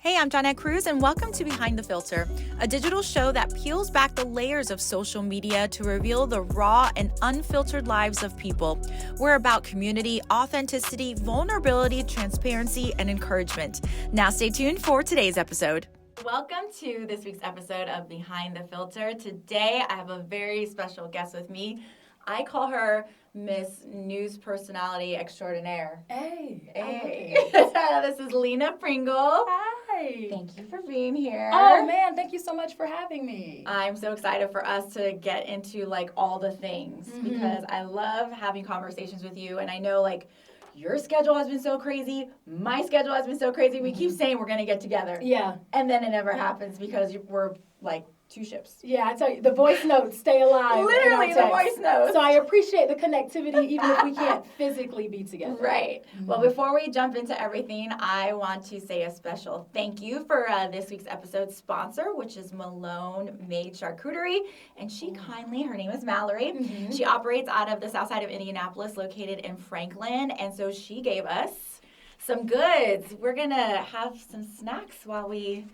Hey, I'm Jonette Cruz, and welcome to Behind the Filter, a digital show that peels back the layers of social media to reveal the raw and unfiltered lives of people. We're about community, authenticity, vulnerability, transparency, and encouragement. Now stay tuned for today's episode. Welcome to this week's episode of Behind the Filter. Today, I have a very special guest with me. I call her Miss News Personality Extraordinaire. Hey. This is Lena Pringle. Hi. Thank you for being here. Oh, man. Thank you so much for having me. I'm so excited for us to get into all the things because I love having conversations with you. And I know your schedule has been so crazy. My schedule has been so crazy. We keep saying we're going to get together. Yeah. And then it never happens because we're two ships. Yeah, I tell you, the voice notes stay alive. Literally, the voice notes. So I appreciate the connectivity even if we can't physically be together. Right. Well, before we jump into everything, I want to say a special thank you for this week's episode sponsor, which is Malone Made Charcuterie. And her name is Mallory. She operates out of the south side of Indianapolis, located in Franklin. And so she gave us some goods. We're going to have some snacks while we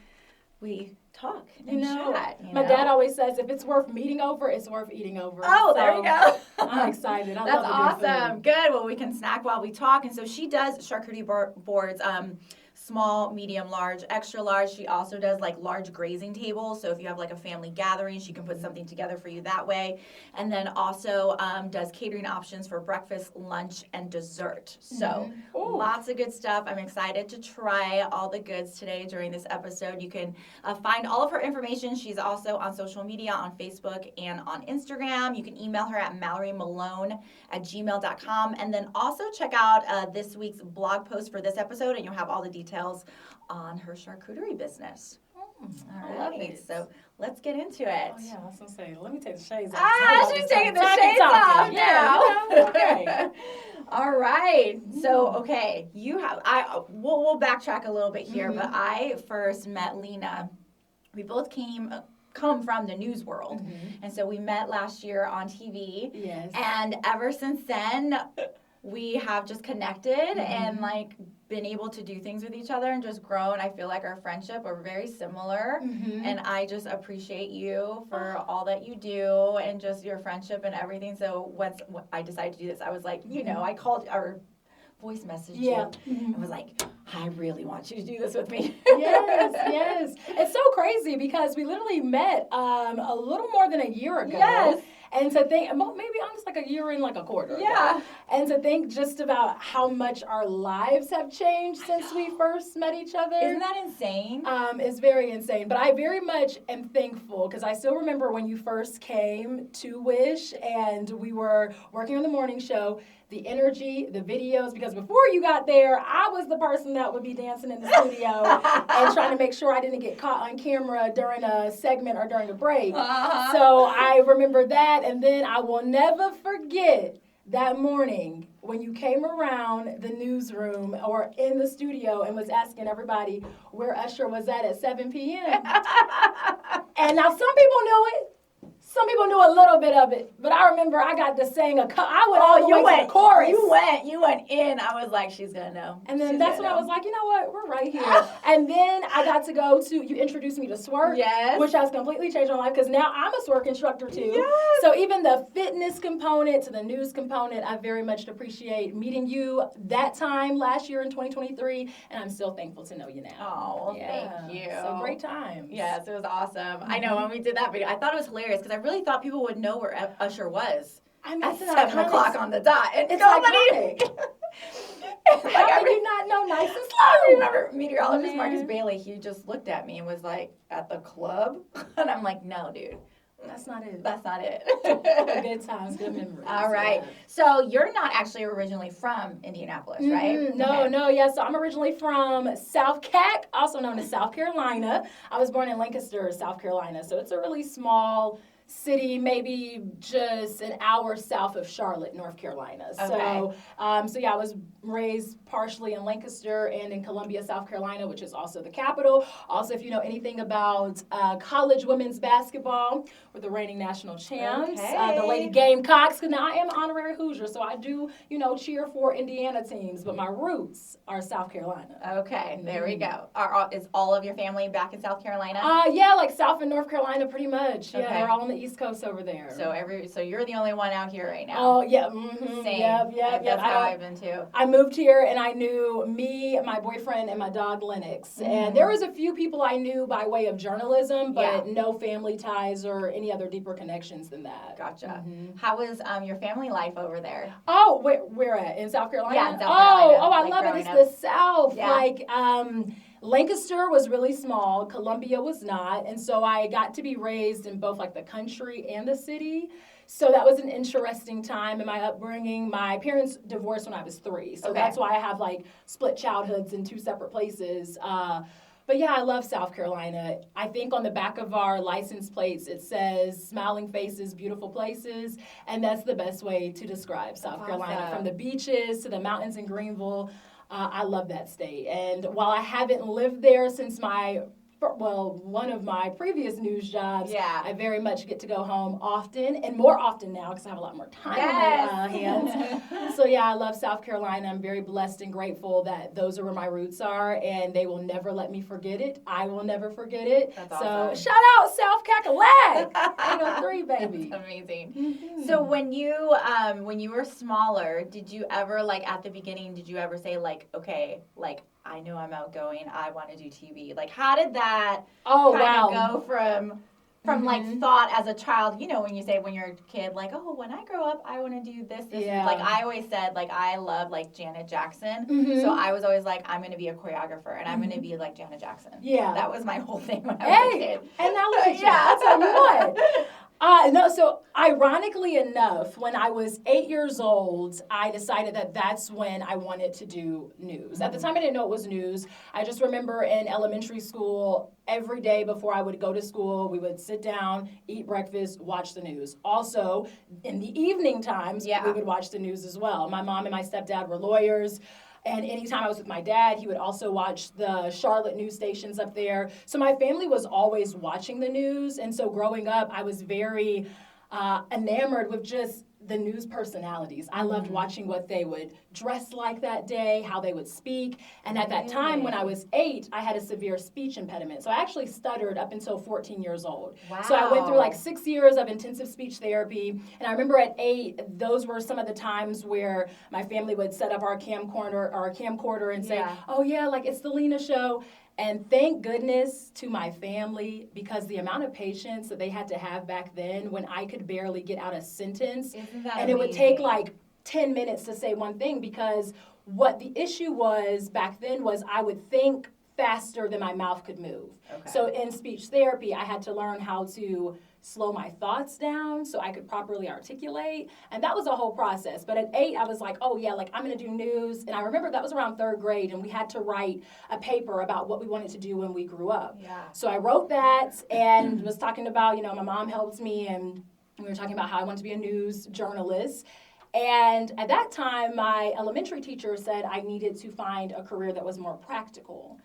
talk and chat. My dad always says if it's worth meeting over, it's worth eating over. Oh, there you go. I'm excited. That's awesome. Good. Well, we can snack while we talk. And so she does charcuterie boards, small, medium, large, extra large. She also does large grazing tables. So if you have a family gathering, she can put something together for you that way. And then also does catering options for breakfast, lunch, and dessert. So lots of good stuff. I'm excited to try all the goods today during this episode. You can find all of her information. She's also on social media, on Facebook and on Instagram. You can email her at mallorymalone@gmail.com. And then also check out this week's blog post for this episode, and you'll have all the details on her charcuterie business. All right, so let's get into it. Oh, yeah, I was going to say, let me take the shades off. She's taking the shades off now. Okay. All right. So, okay, we'll backtrack a little bit here, but I first met Lena. We both come from the news world. And so we met last year on TV. Yes. And ever since then, we have just connected and been able to do things with each other and just grown. I feel like our friendship are very similar, and I just appreciate you for all that you do and just your friendship and everything. So when I decided to do this, I was like, I called our voice message you and was like, I really want you to do this with me. Yes. It's so crazy because we literally met a little more than a year ago. Yes. And to think, maybe almost a year and a quarter ago. And to think just about how much our lives have changed since we first met each other. Isn't that insane? It's very insane. But I very much am thankful because I still remember when you first came to Wish and we were working on the morning show. The energy, the videos, because before you got there, I was the person that would be dancing in the studio and trying to make sure I didn't get caught on camera during a segment or during a break. So I remember that, and then I will never forget that morning when you came around the newsroom or in the studio and was asking everybody where Usher was at 7 p.m. And now some people knew it. Some people knew a little bit of it, but I remember I got to sing I went all the way to the chorus. You went in. I was like, she's gonna know. And then that's when I was like, you know what, we're right here. And then I got to go to, you introduced me to Swerk, which has completely changed my life because now I'm a Swerk instructor too. Yes. So even the fitness component to the news component, I very much appreciate meeting you that time last year in 2023, and I'm still thankful to know you now. Oh, well, thank you. So great times. Yes, it was awesome. I know when we did that video, I thought it was hilarious because I really thought people would know where Usher was at 7 o'clock on the dot. And it's nobody. How did you not know Nice and Slow? I remember meteorologist Marcus Bailey, he just looked at me and was like, at the club? And I'm like, no, dude. That's not it. That's not it. Good times, good memories. All right. Yeah. So you're not actually originally from Indianapolis, right? No. Yeah, so I'm originally from South Cac, also known as South Carolina. I was born in Lancaster, South Carolina. So it's a really small city, maybe just an hour south of Charlotte, North Carolina. Okay. So yeah, I was raised partially in Lancaster and in Columbia, South Carolina, which is also the capital. Also, if you know anything about college women's basketball, we're the reigning national champs, the Lady Gamecocks. Because now I am an honorary Hoosier, so I do, cheer for Indiana teams, but my roots are South Carolina. Okay, there we go. Is all of your family back in South Carolina? Yeah, like South and North Carolina, pretty much. Yeah, Okay. they're all on the East Coast over there. So you're the only one out here right now. Oh yeah, mm-hmm. Same. Yep. That's how I've been too. I moved here and I knew me, my boyfriend, and my dog Lennox. Mm-hmm. And there was a few people I knew by way of journalism, but no family ties or any other deeper connections than that. Gotcha. Mm-hmm. How was your family life over there? Oh, where at? In South Carolina? Yeah, in South Carolina. Oh, I love it. It's the South. Yeah. Like, Lancaster was really small. Columbia was not. And so I got to be raised in both like the country and the city. So that was an interesting time in my upbringing. My parents divorced when I was 3. So that's why I have like split childhoods in 2 separate places. But yeah, I love South Carolina. I think on the back of our license plates, it says smiling faces, beautiful places. And that's the best way to describe South Carolina. From the beaches to the mountains in Greenville. I love that state. And while I haven't lived there since one of my previous news jobs, I very much get to go home often and more often now because I have a lot more time on my hands. So yeah, I love South Carolina. I'm very blessed and grateful that those are where my roots are, and they will never let me forget it. I will never forget it. That's awesome. So shout out South Cackalack, 803 baby. That's amazing. Mm-hmm. So when you were smaller, did you ever at the beginning? Did you ever say okay, I know I'm outgoing, I want to do TV. How did that go from thought as a child, when you say when you're a kid, when I grow up, I want to do this. Yeah. I always said, I love, Janet Jackson. Mm-hmm. So I was always I'm going to be a choreographer, and I'm going to be like Janet Jackson. Yeah. That was my whole thing when I was a kid. And now look at you. That's what you want. No, so ironically enough, when I was 8 years old, I decided that that's when I wanted to do news. Mm-hmm. At the time, I didn't know it was news. I just remember in elementary school, every day before I would go to school, we would sit down, eat breakfast, watch the news. Also, in the evening times, we would watch the news as well. My mom and my stepdad were lawyers. And anytime I was with my dad, he would also watch the Charlotte news stations up there. So my family was always watching the news. And so growing up, I was very enamored with just the news personalities. I loved watching what they would dress like that day, how they would speak. And at that time, when I was 8, I had a severe speech impediment. So I actually stuttered up until 14 years old. Wow. So I went through 6 years of intensive speech therapy. And I remember at 8, those were some of the times where my family would set up our camcorder and say, oh yeah, it's the Lena show. And thank goodness to my family, because the amount of patience that they had to have back then when I could barely get out a sentence. Isn't that and amazing? It would take 10 minutes to say one thing, because what the issue was back then was I would think faster than my mouth could move. Okay. So in speech therapy, I had to learn how to slow my thoughts down so I could properly articulate. And that was a whole process. But at 8, I was like, oh yeah, I'm going to do news. And I remember that was around 3rd grade, and we had to write a paper about what we wanted to do when we grew up. Yeah. So I wrote that and was talking about, my mom helped me, and we were talking about how I wanted to be a news journalist. And at that time, my elementary teacher said I needed to find a career that was more practical.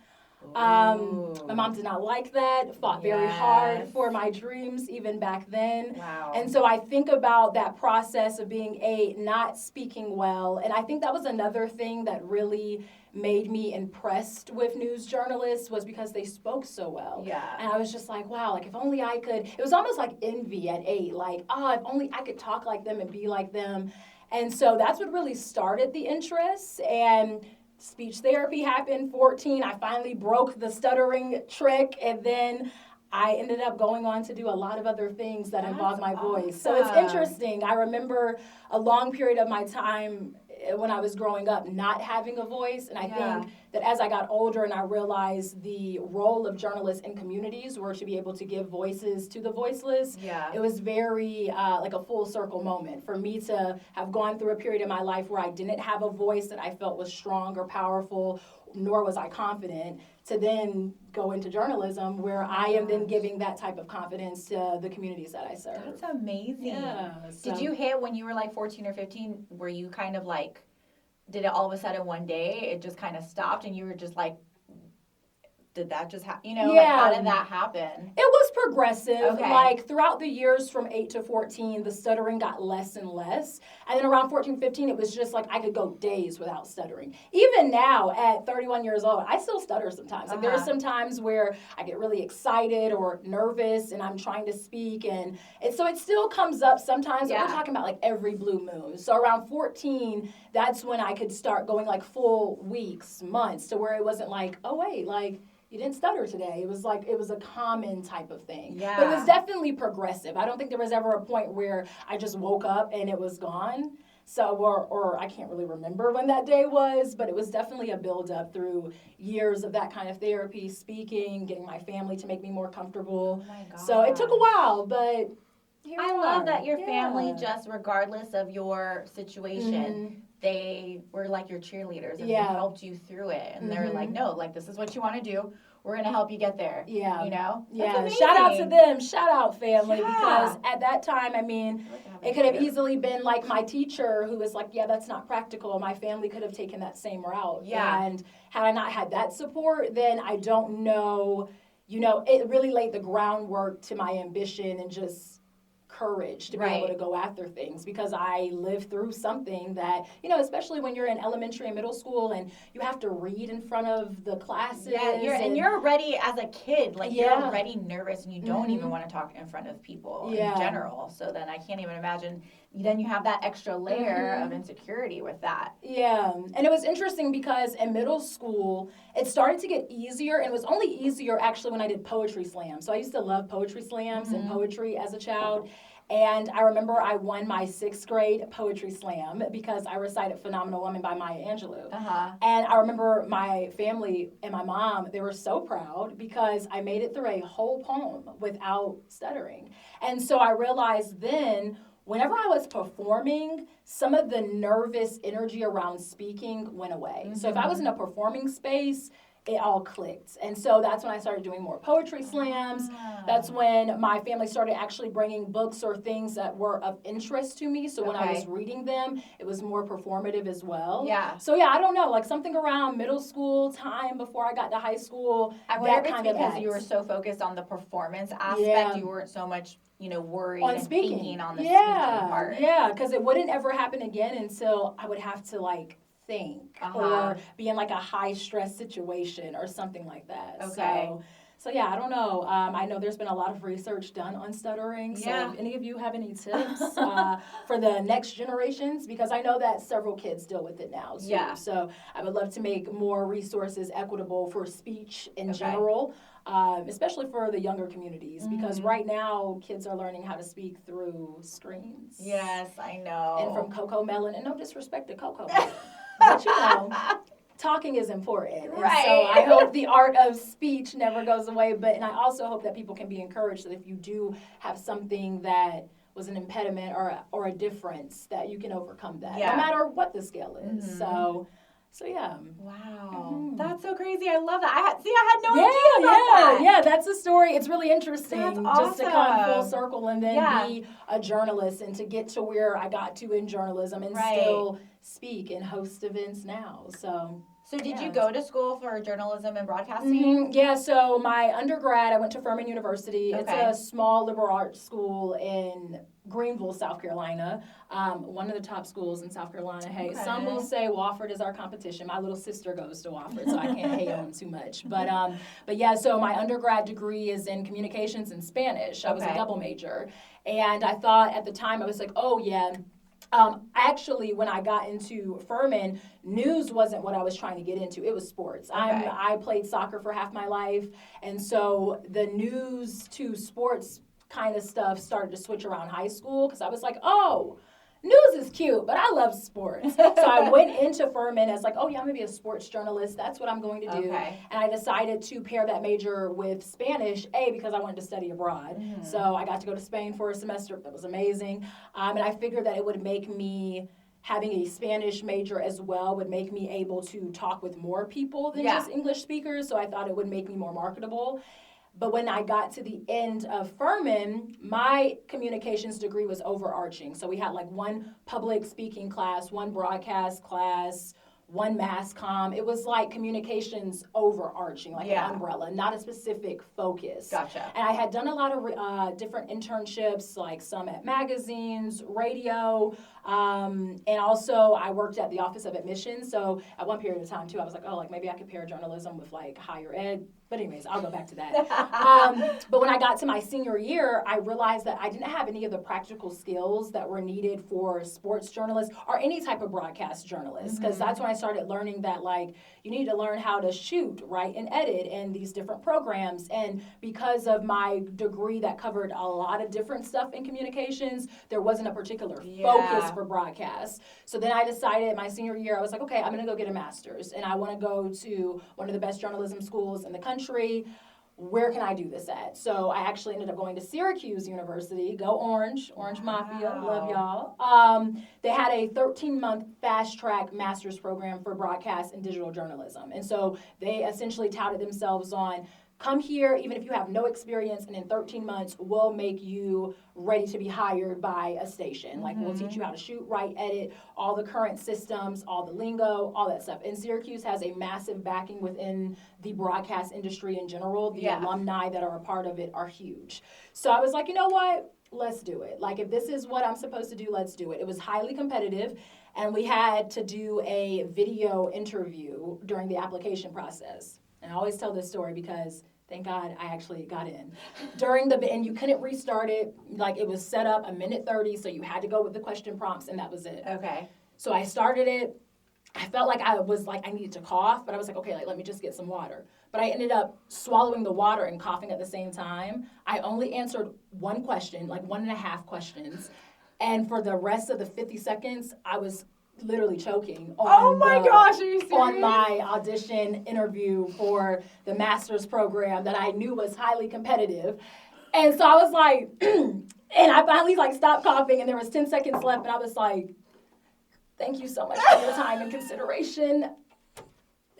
My mom did not like that, fought very hard for my dreams even back then. Wow. And so I think about that process of being 8, not speaking well. And I think that was another thing that really made me impressed with news journalists, was because they spoke so well. Yeah. And I was just like, wow, if only I could. It was almost like envy at 8, if only I could talk like them and be like them. And so that's what really started the interest. And speech therapy happened, 14. I finally broke the stuttering trick, and then I ended up going on to do a lot of other things that involved my voice. So it's interesting. I remember a long period of my time when I was growing up not having a voice, and I think that as I got older and I realized the role of journalists in communities were to be able to give voices to the voiceless, it was very like a full circle moment for me to have gone through a period in my life where I didn't have a voice that I felt was strong or powerful, nor was I confident, to then go into journalism where I am then giving that type of confidence to the communities that I serve. That's amazing. Yeah, Did you hit when you were 14 or 15, were you kind of did it all of a sudden one day, it just kind of stopped and you were just like, did that just happen? You know, like how did that happen? It was progressive. Okay. Like throughout the years from 8 to 14, the stuttering got less and less. And then around 14, 15, it was just like I could go days without stuttering. Even now at 31 years old, I still stutter sometimes. Like there are some times where I get really excited or nervous and I'm trying to speak. And so it still comes up sometimes. We're talking about like every blue moon. So around 14, that's when I could start going like full weeks, months, to where it wasn't like, oh wait, like you didn't stutter today. It was like, it was a common type of thing. Yeah. But it was definitely progressive. I don't think there was ever a point where I just woke up and it was gone. So, or I can't really remember when that day was, but it was definitely a build up through years of that kind of therapy, speaking, getting my family to make me more comfortable. Oh my God. So it took a while, but here we I love are. that your family, just regardless of your situation, they were like your cheerleaders and they helped you through it. And they're like, no, like this is what you want to do. We're going to help you get there. Yeah. You know? Yeah. Shout out to them. Shout out family. Because at that time, I mean, it could have easily been like my teacher who was like, yeah, that's not practical. My family could have taken that same route. Yeah. And had I not had that support, then I don't know, you know, it really laid the groundwork to my ambition and just courage to be able to go after things, because I lived through something that, you know, especially when you're in elementary and middle school and you have to read in front of the classes. Yeah, and you're already, as a kid, like you're already nervous and you don't even want to talk in front of people in general. So then I can't even imagine, then you have that extra layer of insecurity with that. Yeah, and it was interesting because in middle school, it started to get easier, and it was only easier actually when I did poetry slams. So I used to love poetry slams and poetry as a child. And I remember I won my 6th grade poetry slam because I recited Phenomenal Woman by Maya Angelou. And I remember my family and my mom, they were so proud because I made it through a whole poem without stuttering. And so I realized then, whenever I was performing, some of the nervous energy around speaking went away. So if I was in a performing space, it all clicked. And so that's when I started doing more poetry slams. That's when my family started actually bringing books or things that were of interest to me. So when I was reading them, it was more performative as well. Yeah. So yeah, I don't know, like something around middle school time before I got to high school. I wonder if it's because you were so focused on the performance aspect, you weren't so much, you know, worried on and speaking. thinking on the speaking part. Yeah, because it wouldn't ever happen again until I would have to like think or be in like a high stress situation or something like that. So yeah, I don't know. I know there's been a lot of research done on stuttering. So if any of you have any tips for the next generations, because I know that several kids deal with it now too. Yeah. So I would love to make more resources equitable for speech in general. Especially for the younger communities, because right now kids are learning how to speak through screens. Yes, I know. And from Coco Melon, and no disrespect to Coco Melon, but you know, talking is important. And so I hope the art of speech never goes away, and I also hope that people can be encouraged that if you do have something that was an impediment or a difference, that you can overcome that, no matter what the scale is. So yeah. Wow. That's so crazy. I love that. I had no idea about that. Yeah, that's a story. It's really interesting. That's awesome. Just to come full circle and then be a journalist and to get to where I got to in journalism and still speak and host events now. So did you go to school for journalism and broadcasting? Yeah, so my undergrad, I went to Furman University. It's a small liberal arts school in Greenville, South Carolina. One of the top schools in South Carolina. Hey, some will say Wofford is our competition. My little sister goes to Wofford, so I can't hate on too much. But yeah, so my undergrad degree is in communications and Spanish. I was a double major. And I thought at the time, I was like, oh yeah, actually, when I got into Furman, news wasn't what I was trying to get into. It was sports. I played soccer for half my life, and so the news to sports kind of stuff started to switch around high school because I was like, oh, news is cute, but I love sports. So I went into Furman as like, oh yeah, I'm going to be a sports journalist. That's what I'm going to do. And I decided to pair that major with Spanish, because I wanted to study abroad. So I got to go to Spain for a semester. That was amazing. And I figured that it would make me, having a Spanish major as well, would make me able to talk with more people than just English speakers. So I thought it would make me more marketable. But when I got to the end of Furman, my communications degree was overarching. So we had like one public speaking class, one broadcast class, one mass comm. It was like communications overarching, like an umbrella, not a specific focus. Gotcha. And I had done a lot of different internships, like some at magazines, radio, and also I worked at the Office of Admissions. So at one period of time too, I was like, oh, like maybe I could pair journalism with like higher ed. But anyways, I'll go back to that. But when I got to my senior year, I realized that I didn't have any of the practical skills that were needed for sports journalists or any type of broadcast journalist. Because that's when I started learning that like you need to learn how to shoot, write, and edit in these different programs. And because of my degree that covered a lot of different stuff in communications, there wasn't a particular focus for broadcast. So then I decided my senior year, I was like, okay, I'm going to go get a master's. And I want to go to one of the best journalism schools in the country. Where can I do this at? So I actually ended up going to Syracuse University. Go Orange, Orange Mafia, love y'all. They had a 13-month fast-track master's program for broadcast and digital journalism. And so they essentially touted themselves on, come here, even if you have no experience, and in 13 months, we'll make you ready to be hired by a station. Like, we'll teach you how to shoot, write, edit, all the current systems, all the lingo, all that stuff. And Syracuse has a massive backing within the broadcast industry in general. The alumni that are a part of it are huge. So I was like, you know what? Let's do it. Like, if this is what I'm supposed to do, let's do it. It was highly competitive, and we had to do a video interview during the application process. And I always tell this story because thank God I actually got in. And you couldn't restart it. Like, it was set up a minute 30, so you had to go with the question prompts, and that was it. Okay. So I started it. I felt like I needed to cough, but I was like, okay, like, let me just get some water. But I ended up swallowing the water and coughing at the same time. I only answered one question, like 1.5 questions. And for the rest of the 50 seconds, I was literally choking on gosh, are you serious? On my audition interview for the master's program that I knew was highly competitive. And so I was like, and I finally like stopped coughing, and there was 10 seconds left, and I was like, thank you so much for your time and consideration.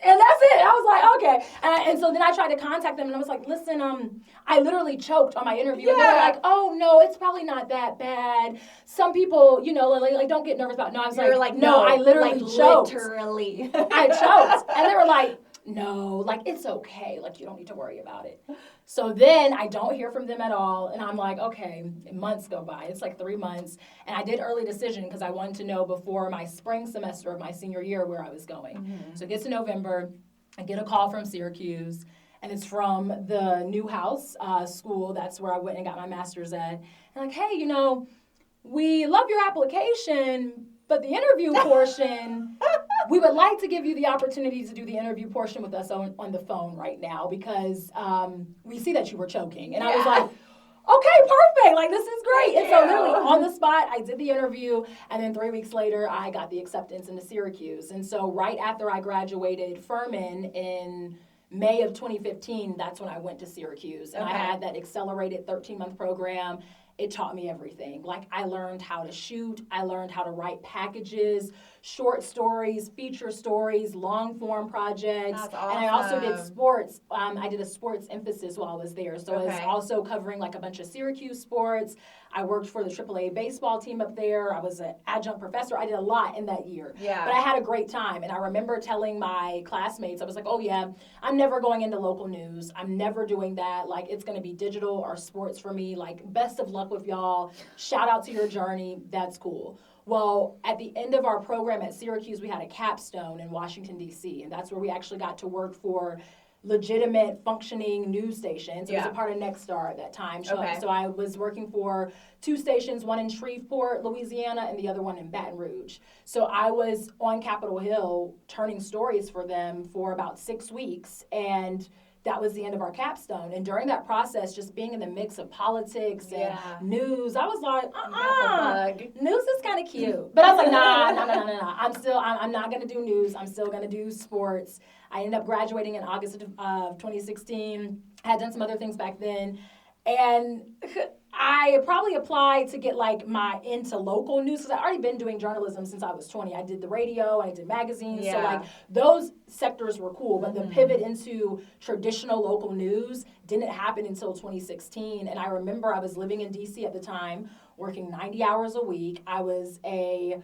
And that's it. I was like, okay. And so then I tried to contact them, and I was like, listen, I literally choked on my interview. And they were like, oh, no, it's probably not that bad. Some people, like don't get nervous about it. No, I was like, no, I literally choked. Literally. I choked. And they were like, no, like, it's okay. Like, you don't need to worry about it. So then I don't hear from them at all. And I'm like, okay, months go by. It's like 3 months. And I did early decision because I wanted to know before my spring semester of my senior year where I was going. Mm-hmm. So it gets to November. I get a call from Syracuse. And it's from the Newhouse school. That's where I went and got my master's at. And like, hey, we love your application, but the interview portion, we would like to give you the opportunity to do the interview portion with us on the phone right now because we see that you were choking. And I was like, okay, perfect. Like, this is great. And so literally on the spot, I did the interview. And then 3 weeks later, I got the acceptance into Syracuse. And so right after I graduated Furman in May of 2015, that's when I went to Syracuse. And I had that accelerated 13-month program. It taught me everything. Like, I learned how to shoot. I learned how to write packages, short stories, feature stories, long-form projects. That's awesome. And I also did sports. I did a sports emphasis while I was there. So I was also covering, like, a bunch of Syracuse sports. I worked for the AAA baseball team up there. I was an adjunct professor. I did a lot in that year. Yeah. But I had a great time. And I remember telling my classmates, I was like, oh, yeah, I'm never going into local news. I'm never doing that. Like, it's going to be digital or sports for me. Like, best of luck with y'all. Shout out to your journey. That's cool. Well, at the end of our program at Syracuse, we had a capstone in Washington, D.C., and that's where we actually got to work for legitimate functioning news stations. It was a part of Nexstar at that time. So I was working for 2 stations, one in Shreveport, Louisiana, and the other one in Baton Rouge. So I was on Capitol Hill turning stories for them for about 6 weeks, and that was the end of our capstone. And during that process, just being in the mix of politics and news, I was like, news is kind of cute. But I was like, nah. I'm not going to do news. I'm still going to do sports. I ended up graduating in August of 2016. I had done some other things back then. And I probably applied to get like into local news because I'd already been doing journalism since I was 20. I did the radio, I did magazines, so like those sectors were cool. But the pivot into traditional local news didn't happen until 2016. And I remember I was living in DC at the time, working 90 hours a week. I was a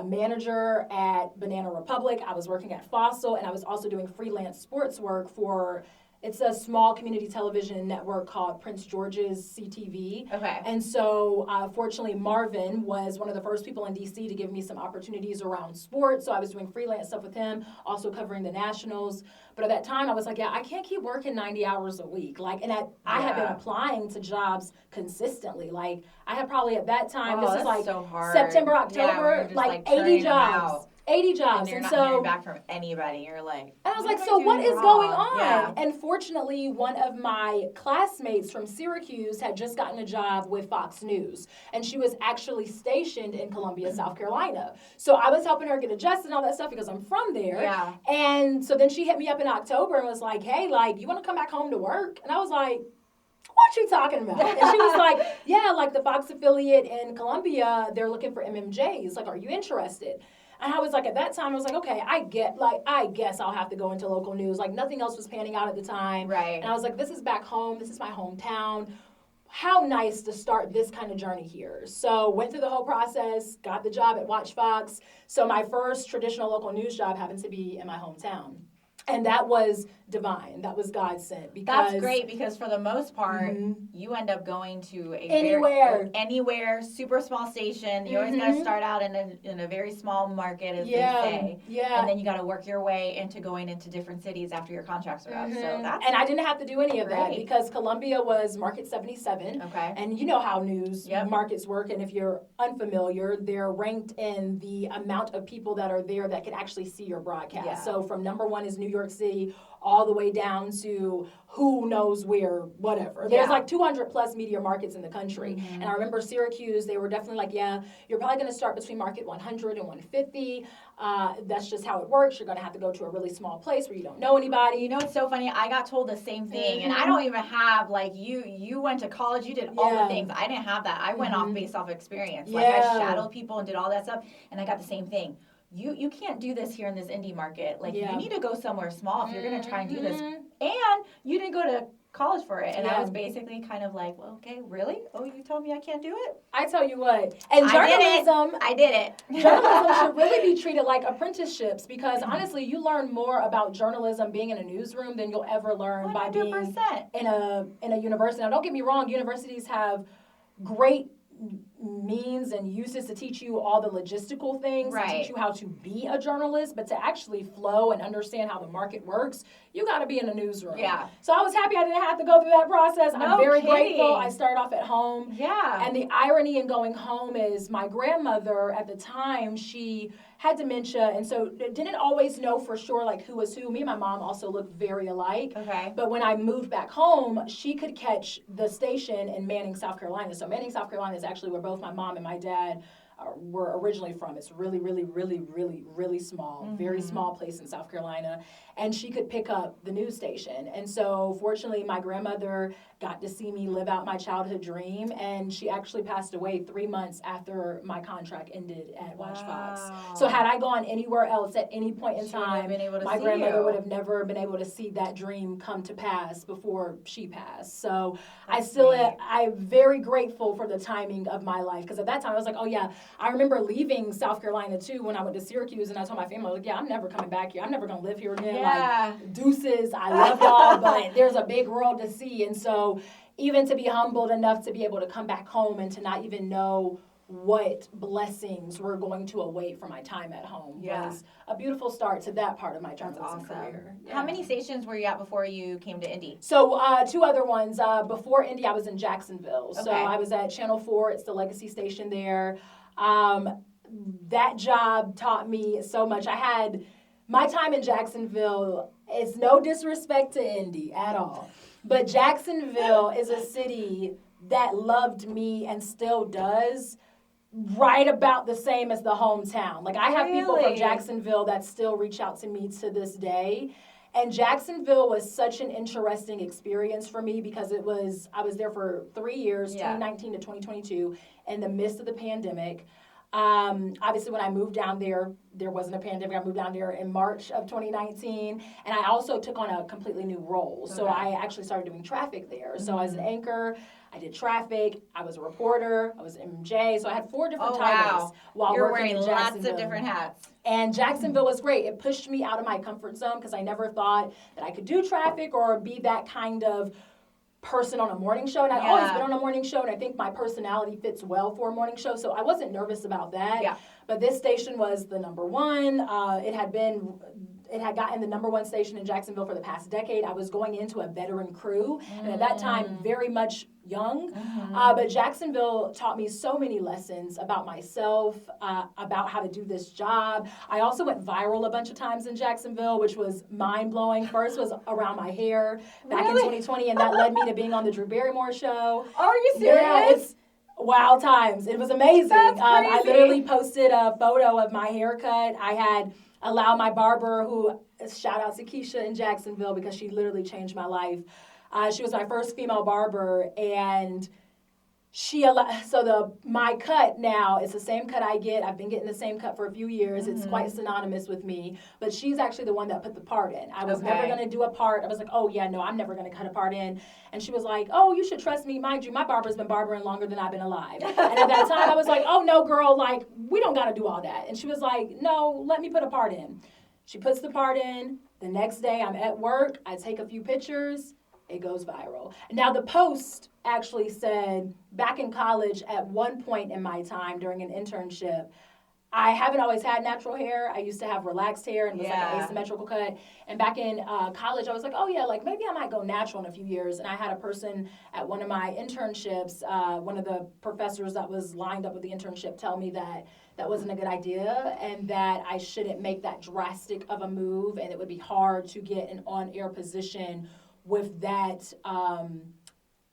manager at Banana Republic. I was working at Fossil, and I was also doing freelance sports work for. It's a small community television network called Prince George's CTV. Okay. And so, fortunately, Marvin was one of the first people in DC to give me some opportunities around sports. So I was doing freelance stuff with him, also covering the Nationals. But at that time, I was like, yeah, I can't keep working 90 hours a week. Like, and I had been applying to jobs consistently. Like, I had probably at that time, this is like so hard. September, October, like 80 jobs. 80 jobs. And you're not so, hearing back from anybody. You're like, and I was like, so what is going on? Yeah. And fortunately, one of my classmates from Syracuse had just gotten a job with Fox News. And she was actually stationed in Columbia, South Carolina. So I was helping her get adjusted and all that stuff because I'm from there. Yeah. And so then she hit me up in October and was like, hey, like, you want to come back home to work? And I was like, what you talking about? And she was like, yeah, like the Fox affiliate in Columbia, they're looking for MMJs. Like, are you interested? And I was like, at that time, I was like, okay, I guess I'll have to go into local news. Like, nothing else was panning out at the time. Right. And I was like, this is back home. This is my hometown. How nice to start this kind of journey here. So went through the whole process, got the job at Watch Fox. So my first traditional local news job happened to be in my hometown. And that was divine. That was God sent. Because that's great because for the most part, you end up going to anywhere, super small station. You always got to start out in a very small market, as they say. Yeah. And then you got to work your way into going into different cities after your contracts are up. So that's and I didn't have to do any of that because Columbia was Market 77. Okay. And you know how news markets work. And if you're unfamiliar, they're ranked in the amount of people that are there that can actually see your broadcast. Yeah. So from number 1 is New York City, all the way down to who knows where, whatever. There's like 200 plus media markets in the country. And I remember Syracuse, they were definitely like, yeah, you're probably going to start between market 100 and 150. That's just how it works. You're going to have to go to a really small place where you don't know anybody. You know, it's so funny. I got told the same thing. And I don't even have, like, you went to college, you did all the things. I didn't have that. I went off based off experience. Like, I shadowed people and did all that stuff. And I got the same thing. You can't do this here in this indie market. Like, you need to go somewhere small if you're going to try and do this. And you didn't go to college for it. And I was basically kind of like, well, okay, really? Oh, you told me I can't do it? I tell you what. And journalism. I did it. Journalism should really be treated like apprenticeships because, honestly, you learn more about journalism being in a newsroom than you'll ever learn 100%. By being in a university. Now, don't get me wrong. Universities have great means and uses to teach you all the logistical things, to teach you how to be a journalist, but to actually flow and understand how the market works, you got to be in a newsroom. Yeah. So I was happy I didn't have to go through that process. I'm very grateful. I started off at home. Yeah. And the irony in going home is my grandmother at the time, she had dementia, and so didn't always know for sure like who was who. Me and my mom also looked very alike. Okay. But when I moved back home, she could catch the station in Manning, South Carolina. So Manning, South Carolina is actually where both my mom and my dad were originally from. It's really, really, really, really, really small, very small place in South Carolina. And she could pick up the news station. And so fortunately, my grandmother got to see me live out my childhood dream. And she actually passed away 3 months after my contract ended at Watch Fox. So had I gone anywhere else at any point in time, my grandmother would have never been able to see that dream come to pass before she passed. So I'm very grateful for the timing of my life. Because at that time, I was like, oh yeah, I remember leaving South Carolina too when I went to Syracuse. And I told my family, I was like, yeah, I'm never coming back here. I'm never going to live here again. Yeah. Like, deuces, I love y'all, but there's a big world to see. And so even to be humbled enough to be able to come back home and to not even know what blessings were going to await for my time at home was a beautiful start to that part of my journalism career. Yeah. How many stations were you at before you came to Indy? So 2 other ones. Before Indy, I was in Jacksonville. Okay. So I was at Channel 4. It's the legacy station there. That job taught me so much. My time in Jacksonville is no disrespect to Indy at all. But Jacksonville is a city that loved me and still does right about the same as the hometown. Like I have people from Jacksonville that still reach out to me to this day. And Jacksonville was such an interesting experience for me because I was there for 3 years, 2019 to 2022, in the midst of the pandemic. Obviously, when I moved down there wasn't a pandemic. I moved down there in March of 2019, and I also took on a completely new role. So I actually started doing traffic there. Mm-hmm. So as an anchor, I did traffic. I was a reporter. I was an MJ. So I had 4 different titles while You're working in Jacksonville. Lots of different hats. And Jacksonville was great. It pushed me out of my comfort zone because I never thought that I could do traffic or be that kind of person on a morning show. And I've always been on a morning show, and I think my personality fits well for a morning show. So I wasn't nervous about that. Yeah. But this station was the number one. It had gotten the number one station in Jacksonville for the past decade. I was going into a veteran crew, and at that time, very much young. But Jacksonville taught me so many lessons about myself, about how to do this job. I also went viral a bunch of times in Jacksonville, which was mind-blowing. First was around my hair back in 2020, and that led me to being on the Drew Barrymore show. Are you serious? Yeah, it's wild times. It was amazing. That's crazy. I literally posted a photo of my haircut. I had allowed my barber, who, shout out to Keisha in Jacksonville, because she literally changed my life. She was my first female barber, and my cut now is the same cut I get. I've been getting the same cut for a few years. It's quite synonymous with me, but she's actually the one that put the part in. I was never going to do a part. I was like, oh yeah, no, I'm never going to cut a part in. And she was like, oh, you should trust me. Mind you, my barber's been barbering longer than I've been alive. And at that time I was like, oh no, girl, like, we don't got to do all that. And she was like, no, let me put a part in. She puts the part in. The next day I'm at work. I take a few pictures. It goes viral. Now, the Post actually said, back in college, at one point in my time during an internship, I haven't always had natural hair. I used to have relaxed hair and it was like an asymmetrical cut. And back in college, I was like, oh yeah, like maybe I might go natural in a few years. And I had a person at one of my internships, one of the professors that was lined up with the internship, tell me that that wasn't a good idea and that I shouldn't make that drastic of a move, and it would be hard to get an on-air position with that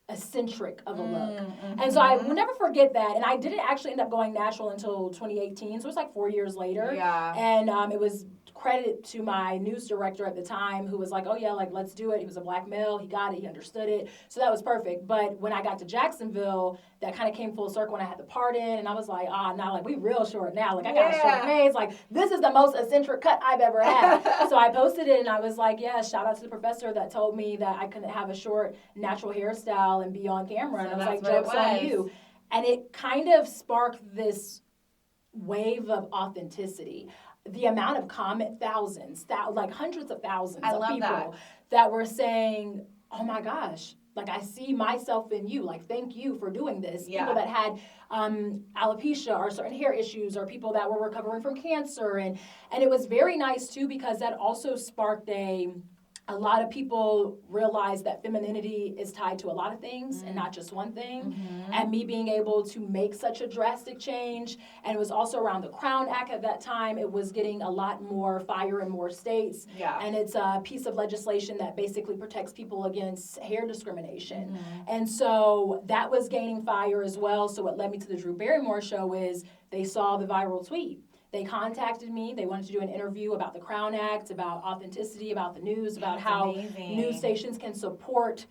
eccentric of a look. And so I will never forget that. And I didn't actually end up going natural until 2018. So it was like 4 years later. Yeah. And it was credit to my news director at the time, who was like, oh yeah, like, let's do it. He was a black male. He got it. He understood it. So that was perfect. But when I got to Jacksonville, that kind of came full circle when I had the part in. And I was like, now, like, we real short now. Like, I got a short fades. Like, this is the most eccentric cut I've ever had. So I posted it and I was like, yeah, shout out to the professor that told me that I couldn't have a short natural hairstyle and be on camera. And I was like, joke's on you. And it kind of sparked this wave of authenticity. The amount of thousands, like hundreds of thousands of people that were saying, oh my gosh, like, I see myself in you. Like, thank you for doing this. Yeah. People that had alopecia or certain hair issues, or people that were recovering from cancer. And it was very nice, too, because that also sparked a lot of people realize that femininity is tied to a lot of things and not just one thing. And me being able to make such a drastic change, and it was also around the Crown Act at that time. It was getting a lot more fire in more states. Yeah. And it's a piece of legislation that basically protects people against hair discrimination. And so that was gaining fire as well. So what led me to the Drew Barrymore show is they saw the viral tweet. They contacted me. They wanted to do an interview about the Crown Act, about authenticity, about the news, about how news stations can support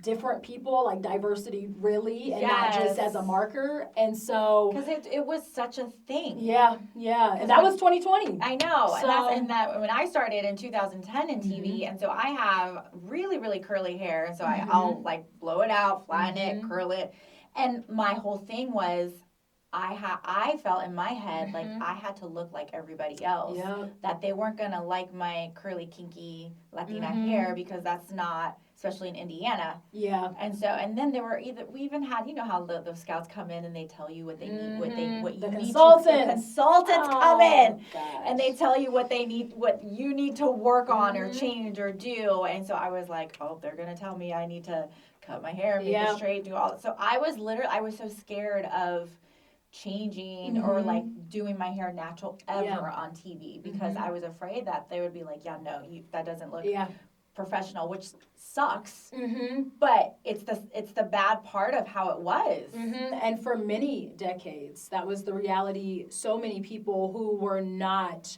different people, like diversity really, and not just as a marker. And so, because it was such a thing. Yeah. And that was 2020. I know. So, and that when I started in 2010 in TV, and so I have really, really curly hair, and so I'll like blow it out, flatten it, curl it, and my whole thing was, I felt in my head like I had to look like everybody else. That they weren't gonna like my curly, kinky Latina hair, because that's not, especially in Indiana. Yeah. And so, and then we even had, you know how the scouts come in and they tell you what they need, what you need. The consultants come in and they tell you what they need, what you need to work on or change or do. And so I was like, oh, they're gonna tell me I need to cut my hair, make it straight, do all that. So I was so scared of changing or like doing my hair natural ever on TV, because I was afraid that they would be like, that doesn't look professional, which sucks. But it's the bad part of how it was. And for many decades, that was the reality. So many people who were not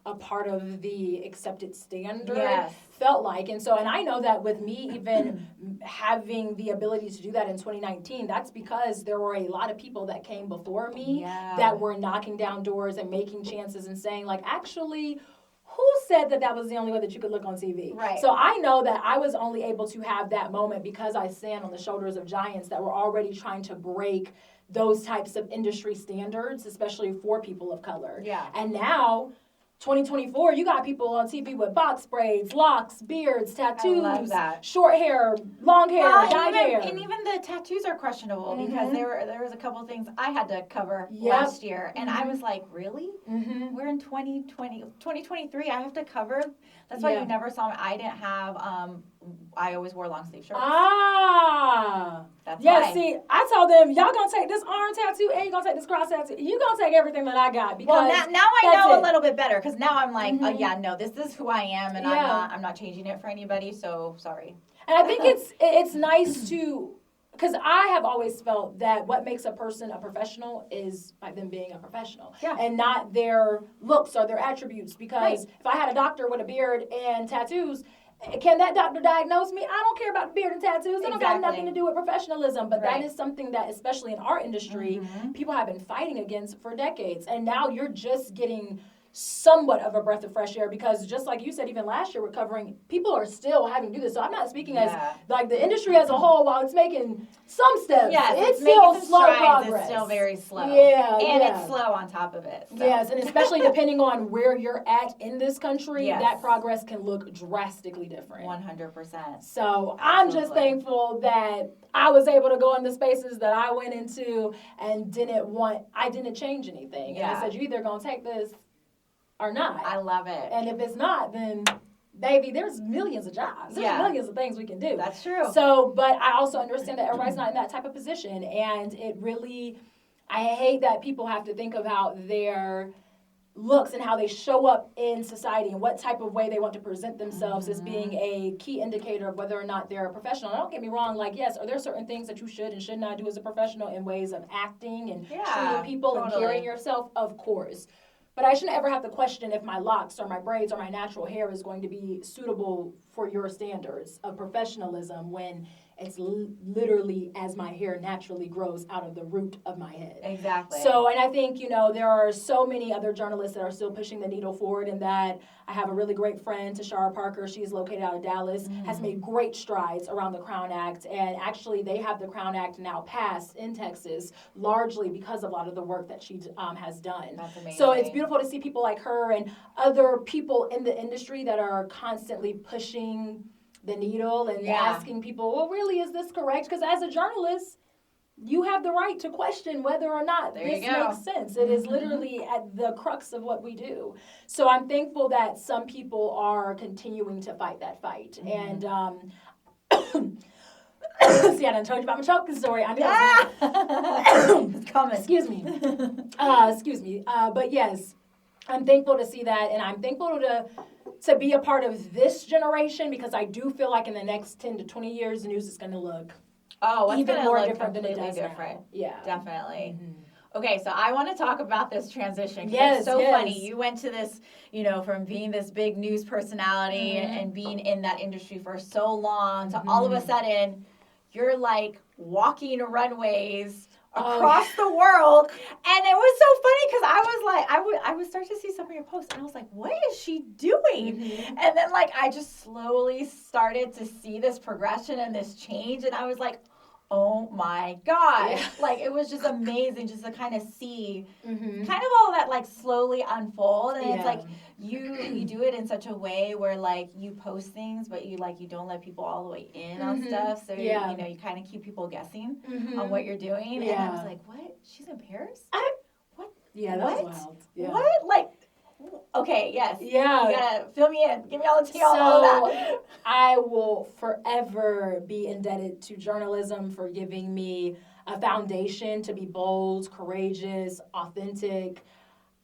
a part of the accepted standard Yes. felt like. And I know that with me even having the ability to do that in 2019, that's because there were a lot of people that came before me that were knocking down doors and making chances and saying, like, actually, who said that was the only way that you could look on TV? Right. So I know that I was only able to have that moment because I stand on the shoulders of giants that were already trying to break those types of industry standards, especially for people of color. Yeah. And now, 2024, you got people on TV with box braids, locks, beards, tattoos, I love that. short hair, long hair, dyed hair. And even the tattoos are questionable because there was a couple of things I had to cover Yep. last year. And I was like, really? We're in 2023. I have to cover? That's why you never saw me. I didn't have, I always wore long sleeve shirts. That's why. See, I told them, y'all gonna take this arm tattoo and you gonna take this cross tattoo. You gonna take everything that I got because now I know a little bit better because now I'm like, oh yeah, no, this is who I am and I'm not changing it for anybody. So sorry. And I think it's nice to, because I have always felt that what makes a person a professional is by them being a professional and not their looks or their attributes. Because if I had a doctor with a beard and tattoos, can that doctor diagnose me? I don't care about the beard and tattoos. It don't got nothing to do with professionalism. But that is something that, especially in our industry, people have been fighting against for decades. And now you're just getting somewhat of a breath of fresh air because just like you said, even last year we're covering, people are still having to do this. So I'm not speaking as like the industry as a whole, while it's making some steps. Yes, it's still slow strides, progress. It's still very slow. Yeah. And it's slow on top of it. So. Yes, and especially depending on where you're at in this country, that progress can look drastically different. 100%. So I'm just thankful that I was able to go in the spaces that I went into and I didn't change anything. And I said, you either gonna take this or not. I love it. And if it's not, then baby, there's millions of jobs. There's millions of things we can do. That's true. So, but I also understand that everybody's not in that type of position. And it really, I hate that people have to think about their looks and how they show up in society and what type of way they want to present themselves as being a key indicator of whether or not they're a professional. And don't get me wrong, like, yes, are there certain things that you should and should not do as a professional in ways of acting and treating people and carrying yourself? Of course. But I shouldn't ever have to question if my locks or my braids or my natural hair is going to be suitable for your standards of professionalism when it's literally as my hair naturally grows out of the root of my head. Exactly. So, and I think, there are so many other journalists that are still pushing the needle forward in that. I have a really great friend, Tashara Parker. She's located out of Dallas, has made great strides around the Crown Act. And actually, they have the Crown Act now passed in Texas, largely because of a lot of the work that she has done. That's amazing. So it's beautiful to see people like her and other people in the industry that are constantly pushing the needle and asking people, well, really, is this correct? Because as a journalist, you have the right to question whether or not this makes sense. It is literally at the crux of what we do. So I'm thankful that some people are continuing to fight that fight. And see, I done told you about my choking story. I know. It's coming. Excuse me. But yes, I'm thankful to see that, and I'm thankful to be a part of this generation because I do feel like in the next 10 to 20 years, the news is going to look even more different than it does now. Yeah. Definitely. Okay, so I want to talk about this transition. Yes, it's so funny. You went to this, from being this big news personality and being in that industry for so long to all of a sudden you're like walking runways across the world, and it was so funny because I was like, I would start to see some of your posts, and I was like, what is she doing? And then like I just slowly started to see this progression and this change, and I was like, oh my God. Like it was just amazing just to kind of see kind of all that like slowly unfold, and it's like you do it in such a way where like you post things but you don't let people all the way in on stuff, so you kind of keep people guessing on what you're doing. And I was like, what, she's in Paris? What? That was wild. What? Like, okay, yes. Yeah. You gotta fill me in. Give me all the tea on all that. I will forever be indebted to journalism for giving me a foundation to be bold, courageous, authentic.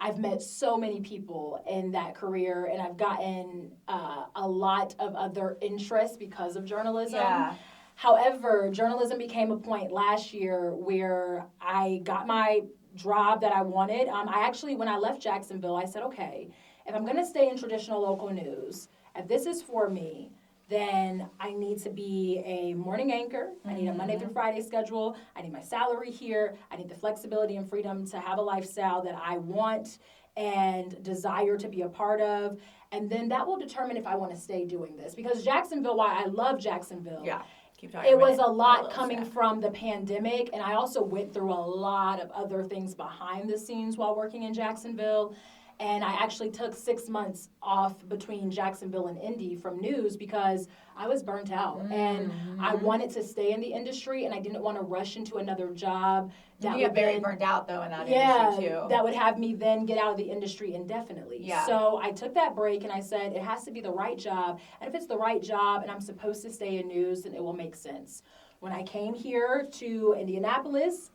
I've met so many people in that career, and I've gotten a lot of other interests because of journalism. Yeah. However, journalism became a point last year where I got my job that I wanted. I actually, when I left Jacksonville, I said, okay, if I'm going to stay in traditional local news, if this is for me, then I need to be a morning anchor. I need a Monday through Friday schedule. I need my salary here. I need the flexibility and freedom to have a lifestyle that I want and desire to be a part of. And then that will determine if I want to stay doing this. Because Jacksonville, why I love Jacksonville. Yeah. Keep talking. It was a lot coming from the pandemic, and I also went through a lot of other things behind the scenes while working in Jacksonville. And I actually took 6 months off between Jacksonville and Indy from news because I was burnt out. And I wanted to stay in the industry, and I didn't want to rush into another job. You get very burnt out, though, in that industry, too. That would have me then get out of the industry indefinitely. Yeah. So I took that break, and I said, it has to be the right job. And if it's the right job and I'm supposed to stay in news, then it will make sense. When I came here to Indianapolis,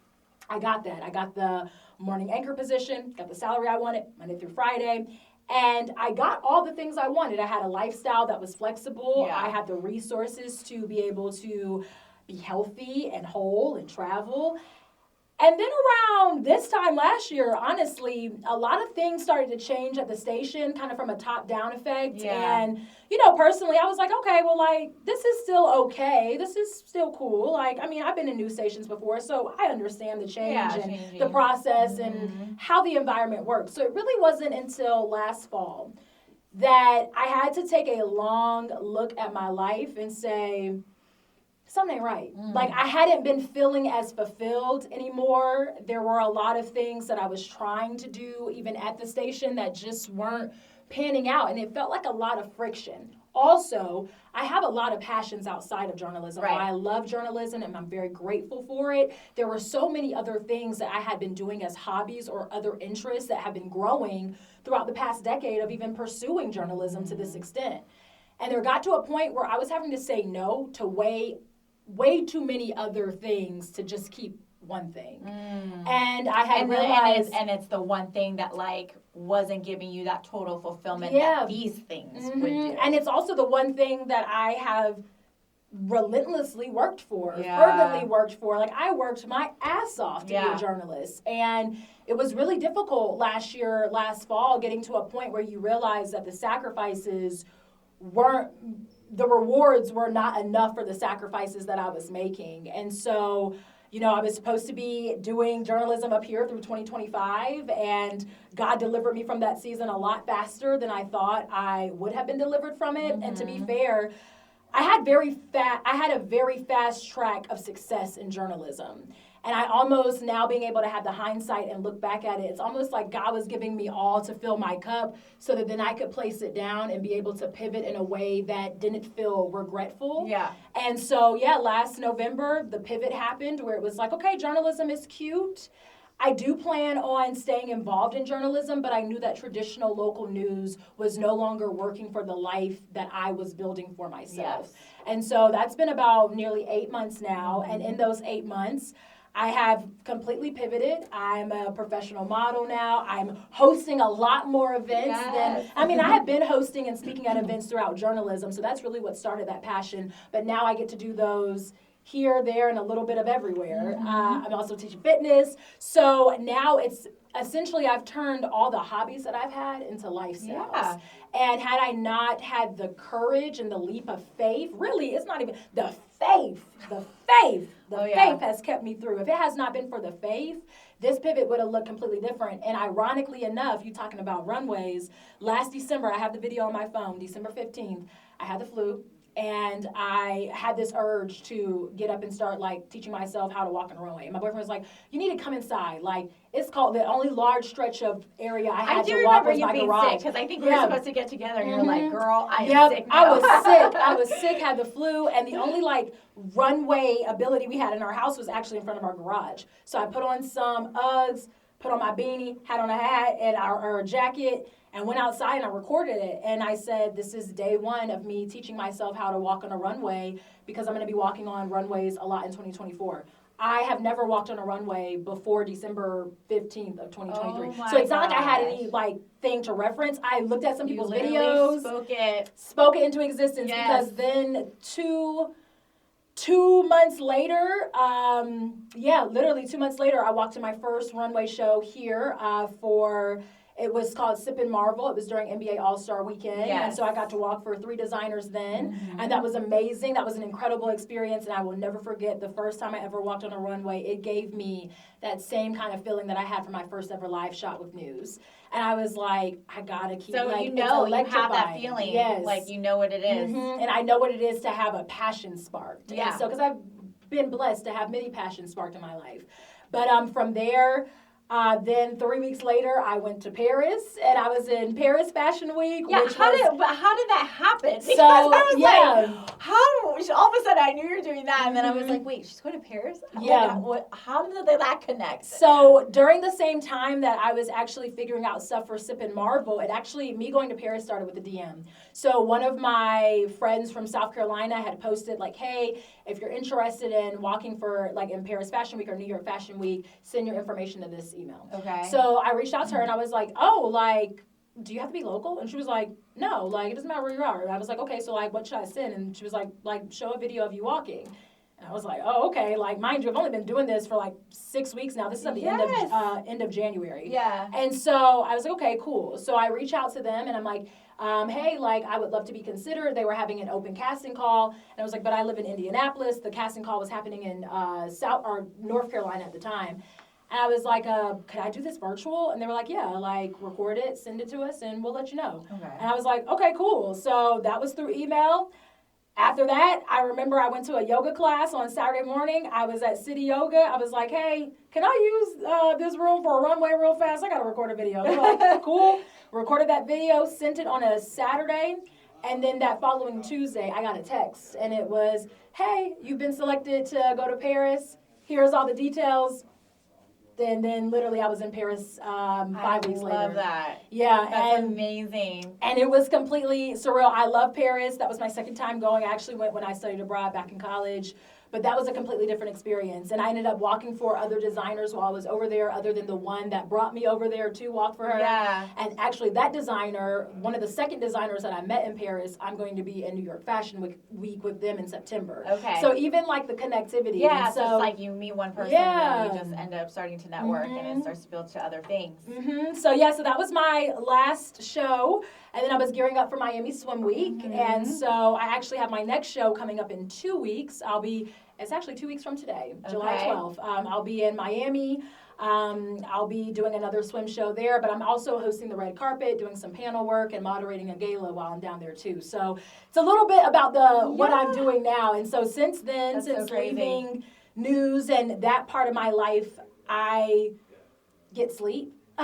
I got that. I got the morning anchor position, got the salary I wanted, Monday through Friday. And I got all the things I wanted. I had a lifestyle that was flexible. Yeah. I had the resources to be able to be healthy and whole and travel. And then around this time last year, honestly, a lot of things started to change at the station, kind of from a top-down effect. Yeah. And, personally, I was like, okay, well, this is still okay. This is still cool. I've been in news stations before, so I understand the change and the process and how the environment works. So it really wasn't until last fall that I had to take a long look at my life and say, something ain't right. I hadn't been feeling as fulfilled anymore. There were a lot of things that I was trying to do, even at the station, that just weren't panning out. And it felt like a lot of friction. Also, I have a lot of passions outside of journalism. Right. I love journalism, and I'm very grateful for it. There were so many other things that I had been doing as hobbies or other interests that have been growing throughout the past decade of even pursuing journalism to this extent. And there got to a point where I was having to say no to way too many other things to just keep one thing. And I had realized... And it's the one thing that, wasn't giving you that total fulfillment that these things would do. And it's also the one thing that I have relentlessly worked for, fervently worked for. I worked my ass off to be a journalist. And it was really difficult last fall, getting to a point where you realize that the sacrifices the rewards were not enough for the sacrifices that I was making. And so, I was supposed to be doing journalism up here through 2025, and God delivered me from that season a lot faster than I thought I would have been delivered from it. And to be fair, I had a very fast track of success in journalism. And I almost, now being able to have the hindsight and look back at it, it's almost like God was giving me all to fill my cup so that then I could place it down and be able to pivot in a way that didn't feel regretful. Yeah. And so, last November, the pivot happened where it was like, okay, journalism is cute. I do plan on staying involved in journalism, but I knew that traditional local news was no longer working for the life that I was building for myself. Yes. And so that's been about nearly 8 months now. And in those 8 months, I have completely pivoted. I'm a professional model now. I'm hosting a lot more events I have been hosting and speaking at events throughout journalism, so that's really what started that passion. But now I get to do those here, there, and a little bit of everywhere. I'm also teaching fitness. So now it's essentially I've turned all the hobbies that I've had into lifestyles. Yeah. And had I not had the courage and the leap of faith, really, it's not even the faith has kept me through. If it has not been for the faith, this pivot would have looked completely different. And ironically enough, you talking about runways, last December, I have the video on my phone, December 15th, I had the flu. And I had this urge to get up and start teaching myself how to walk on a runway. And my boyfriend was like, you need to come inside. It's called the only large stretch of area I had to walk was my garage. I do remember you being sick, because I think we were supposed to get together and you're like, girl, I am sick now. I was sick, had the flu, and the only runway ability we had in our house was actually in front of our garage. So I put on some Uggs, put on my beanie, had on a hat and our jacket, and went outside and I recorded it. And I said, this is day one of me teaching myself how to walk on a runway, because I'm going to be walking on runways a lot in 2024. I have never walked on a runway before December 15th of 2023. So it's not like I had any thing to reference. I looked at some people's videos. Spoke it into existence. Yes. Because then two months later, literally 2 months later, I walked to my first runway show here for It was called Sip and Marvel. It was during NBA All-Star Weekend. Yes. And so I got to walk for 3 designers then. Mm-hmm. And that was amazing. That was an incredible experience. And I will never forget the first time I ever walked on a runway. It gave me that same kind of feeling that I had for my first ever live shot with News. And I was like, I gotta keep, So like, you know, it's you have that electrifying. feeling. Yes. Like, you know what it is. Mm-hmm. And I know what it is to have a passion sparked. Yeah. And so, because I've been blessed to have many passions sparked in my life. But from there, then 3 weeks later, I went to Paris, and I was in Paris Fashion Week. Yeah, which how was, did that happen? Because So, I was yeah. like, how? All of a sudden, I knew you were doing that, and then I was like, wait, she's going to Paris? Yeah. Like, how did that connect? So during the same time that I was actually figuring out stuff for Sip and Marvel, me going to Paris started with a DM. So one of my friends from South Carolina had posted like, hey, if you're interested in walking for like in Paris Fashion Week or New York Fashion Week, send your information to this email. Okay. So I reached out to her and I was like, oh, like, do you have to be local? And she was like, no, like, it doesn't matter where you are. And I was like, okay, so like, what should I send? And she was like, show a video of you walking. And I was like, oh, okay. Like, mind you, I've only been doing this for like 6 weeks now. This is at the end of January. Yeah. And so I was like, okay, cool. So I reach out to them and I'm like, hey, like, I would love to be considered. They were having an open casting call. And I was like, but I live in Indianapolis. The casting call was happening in North Carolina at the time. And I was like, could I do this virtual? And they were like, yeah, like, record it, send it to us, and we'll let you know. Okay. And I was like, okay, cool. So that was through email. After that, I remember I went to a yoga class on Saturday morning. I was at City Yoga. I was like, hey, can I use this room for a runway real fast? I got to record a video. They were like, cool. Recorded that video, sent it on a Saturday. And then that following Tuesday, I got a text. And it was, hey, you've been selected to go to Paris. Here's all the details. And then literally I was in Paris 5 weeks later. I love that. Yeah. That's amazing. And it was completely surreal. I love Paris. That was my second time going. I actually went when I studied abroad back in college. But that was a completely different experience. And I ended up walking for other designers while I was over there, other than the one that brought me over there to walk for her. Yeah. And actually that designer, one of the second designers that I met in Paris, I'm going to be in New York Fashion Week with them in September. Okay. So even like the connectivity. Yeah, so it's like you meet one person and you just end up starting to network and it starts to build to other things. So that was my last show. And then I was gearing up for Miami Swim Week. And so I actually have my next show coming up in 2 weeks. It's actually 2 weeks from today, July 12th. I'll be in Miami. I'll be doing another swim show there, but I'm also hosting the red carpet, doing some panel work, and moderating a gala while I'm down there too. So it's a little bit about what I'm doing now. And so since then, since leaving News and that part of my life, I get sleep. For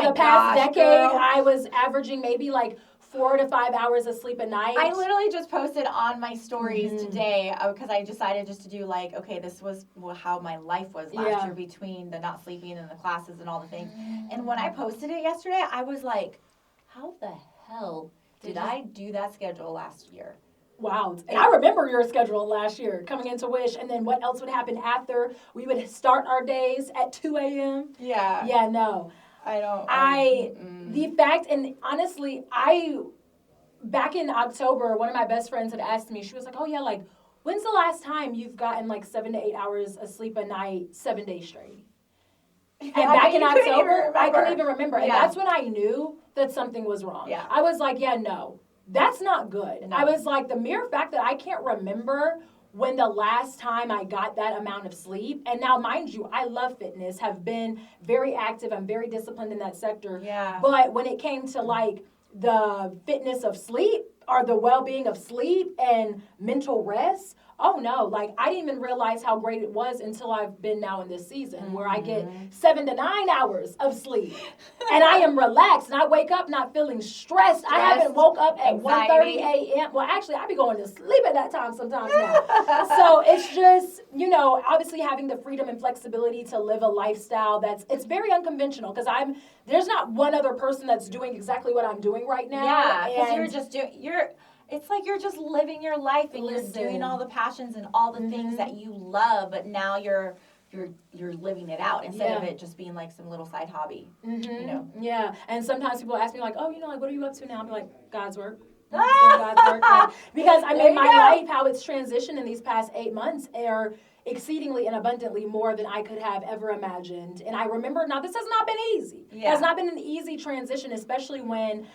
the past decade, girl. I was averaging maybe like 4 to 5 hours of sleep a night. I literally just posted on my stories today because I decided just to do like, okay, this was how my life was last year between the not sleeping and the classes and all the things. And when I posted it yesterday, I was like, how the hell did I do that schedule last year? Wow. And I remember your schedule last year coming into Wish, and then what else would happen after? We would start our days at 2 a.m. Yeah. Yeah, no. The fact, and honestly, back in October, one of my best friends had asked me, she was like, oh yeah, like, when's the last time you've gotten like 7 to 8 hours of sleep a night, 7 days straight? And back in October, I couldn't even remember. And that's when I knew that something was wrong. Yeah. I was like, yeah, no, that's not good. No. I was like, the mere fact that I can't remember when the last time I got that amount of sleep. And now, mind you, I love fitness, have been very active. I'm very disciplined in that sector. Yeah. But when it came to like the fitness of sleep or the well-being of sleep and mental rest, oh no, like I didn't even realize how great it was until I've been now in this season where I get 7 to 9 hours of sleep and I am relaxed and I wake up not feeling stressed. I haven't woke up at 1:30 a.m. Well, actually, I be going to sleep at that time sometimes now. So it's just, obviously having the freedom and flexibility to live a lifestyle it's very unconventional because there's not one other person that's doing exactly what I'm doing right now. Yeah, because you're just it's like you're just living your life and you're doing all the passions and all the things that you love, but now you're living it out instead of it just being like some little side hobby. Yeah, and sometimes people ask me like, oh, like, what are you up to now? I'm like, God's work. God's work. Like, because my life, how it's transitioned in these past 8 months, exceedingly and abundantly more than I could have ever imagined. And I remember, now this has not been easy. Yeah. It has not been an easy transition, especially when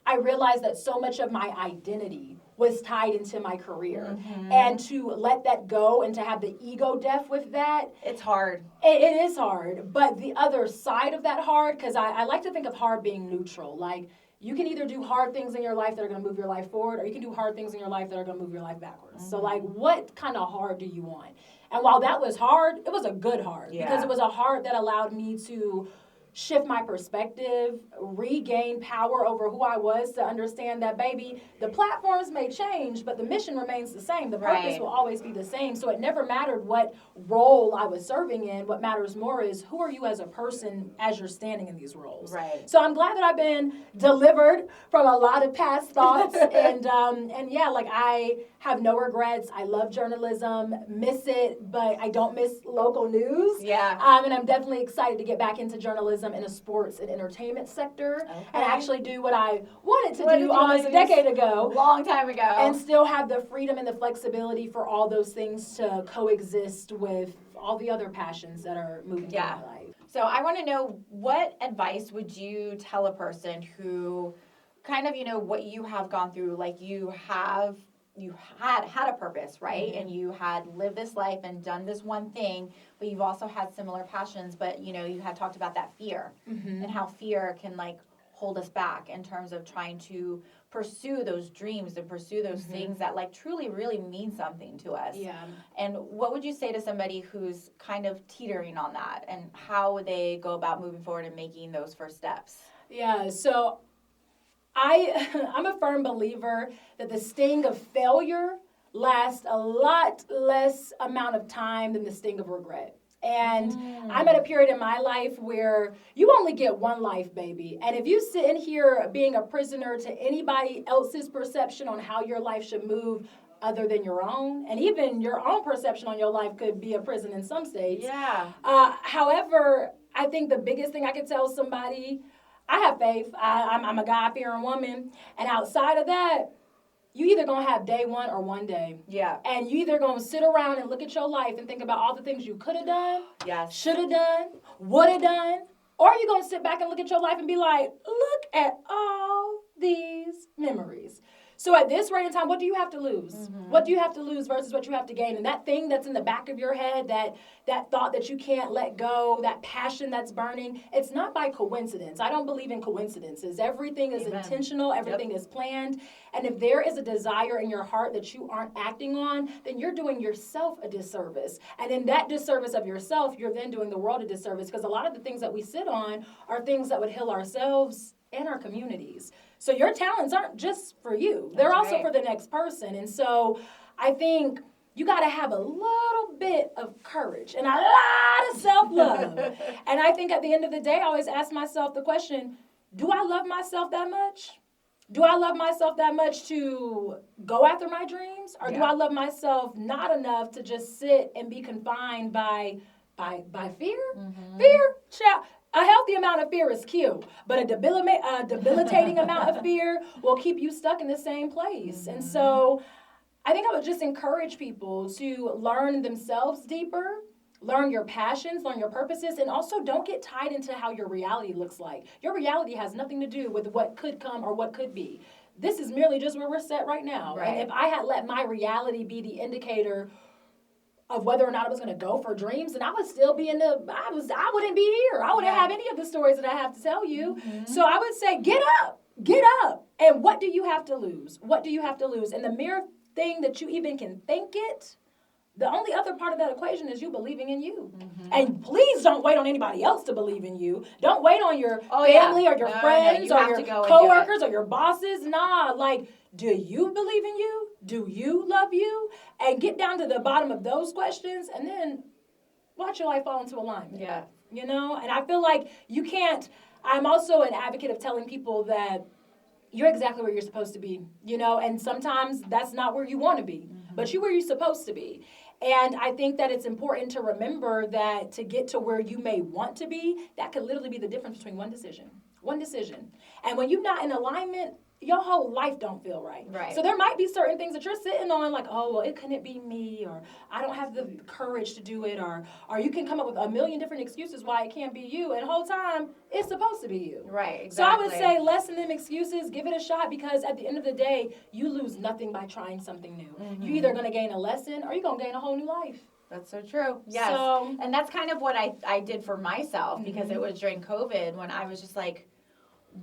I realized that so much of my identity was tied into my career. And to let that go and to have the ego death with that. It's hard. It is hard. But the other side of that hard, because I like to think of hard being neutral. Like, you can either do hard things in your life that are going to move your life forward, or you can do hard things in your life that are going to move your life backwards. So, like, what kind of hard do you want? And while that was hard, it was a good hard. Yeah. Because it was a hard that allowed me to shift my perspective, regain power over who I was, to understand that, baby, the platforms may change, but the mission remains the same. The purpose Right. will always be the same. So it never mattered what role I was serving in. What matters more is, who are you as a person as you're standing in these roles? Right. So I'm glad that I've been delivered from a lot of past thoughts. and yeah, like, I have no regrets. I love journalism, miss it, but I don't miss local news. Yeah. And I'm definitely excited to get back into journalism in a sports and entertainment sector, and actually do what I wanted to do almost a decade ago. Long time ago. And still have the freedom and the flexibility for all those things to coexist with all the other passions that are moving through my life. So I want to know, what advice would you tell a person who kind of, what you have gone through, like you had a purpose, right? And you had lived this life and done this one thing, but you've also had similar passions, but you had talked about that fear and how fear can like hold us back in terms of trying to pursue those dreams and pursue those things that like truly really mean something to us. Yeah. And what would you say to somebody who's kind of teetering on that, and how would they go about moving forward and making those first steps? Yeah, so I'm a firm believer that the sting of failure lasts a lot less amount of time than the sting of regret. And I'm at a period in my life where you only get one life, baby. And if you sit in here being a prisoner to anybody else's perception on how your life should move other than your own, and even your own perception on your life could be a prison in some states. Yeah. However, I think the biggest thing I could tell somebody, I have faith. I'm a God-fearing woman. And outside of that, you either going to have day one or one day. Yeah. And you either going to sit around and look at your life and think about all the things you could have done, Yes. should have done, would have done, or you going to sit back and look at your life and be like, look at all these memories. So at this rate in time, what do you have to lose? What do you have to lose versus what you have to gain? And that thing that's in the back of your head, that thought that you can't let go, that passion that's burning, it's not by coincidence. I don't believe in coincidences. Everything is intentional. Everything is planned. And if there is a desire in your heart that you aren't acting on, then you're doing yourself a disservice. And in that disservice of yourself, you're then doing the world a disservice, because a lot of the things that we sit on are things that would heal ourselves and our communities. So your talents aren't just for you. They're also for the next person. And so I think you got to have a little bit of courage and a lot of self-love. And I think at the end of the day, I always ask myself the question, do I love myself that much? Do I love myself that much to go after my dreams? Or do I love myself not enough to just sit and be confined by fear? Fear? Child. A healthy amount of fear is cute, but a debilitating amount of fear will keep you stuck in the same place. And so I think I would just encourage people to learn themselves deeper, learn your passions, learn your purposes, and also don't get tied into how your reality looks like. Your reality has nothing to do with what could come or what could be. This is merely just where we're set right now. Right. And if I had let my reality be the indicator of whether or not I was going to go for dreams, and I would still be I wouldn't be here. I wouldn't have any of the stories that I have to tell you. So I would say, get up. And what do you have to lose? What do you have to lose? And the mere thing that you even can think it, the only other part of that equation is you believing in you. And please don't wait on anybody else to believe in you. Don't wait on your family or your friends or your coworkers or your bosses. Nah, like, do you believe in you? Do you love you? And get down to the bottom of those questions, and then watch your life fall into alignment. Yeah. And I feel like you can't, I'm also an advocate of telling people that you're exactly where you're supposed to be, and sometimes that's not where you want to be, but you're where you're supposed to be. And I think that it's important to remember that to get to where you may want to be, that could literally be the difference between one decision. And when you're not in alignment, your whole life don't feel right. Right. So there might be certain things that you're sitting on like, oh, well, it couldn't be me, or I don't have the courage to do it, or you can come up with a million different excuses why it can't be you, and the whole time, it's supposed to be you. Right, exactly. So I would say lessen them excuses, give it a shot, because at the end of the day, you lose nothing by trying something new. Mm-hmm. You're either going to gain a lesson or you're going to gain a whole new life. That's so true. Yes. So, and that's kind of what I did for myself, because it was during COVID when I was just like,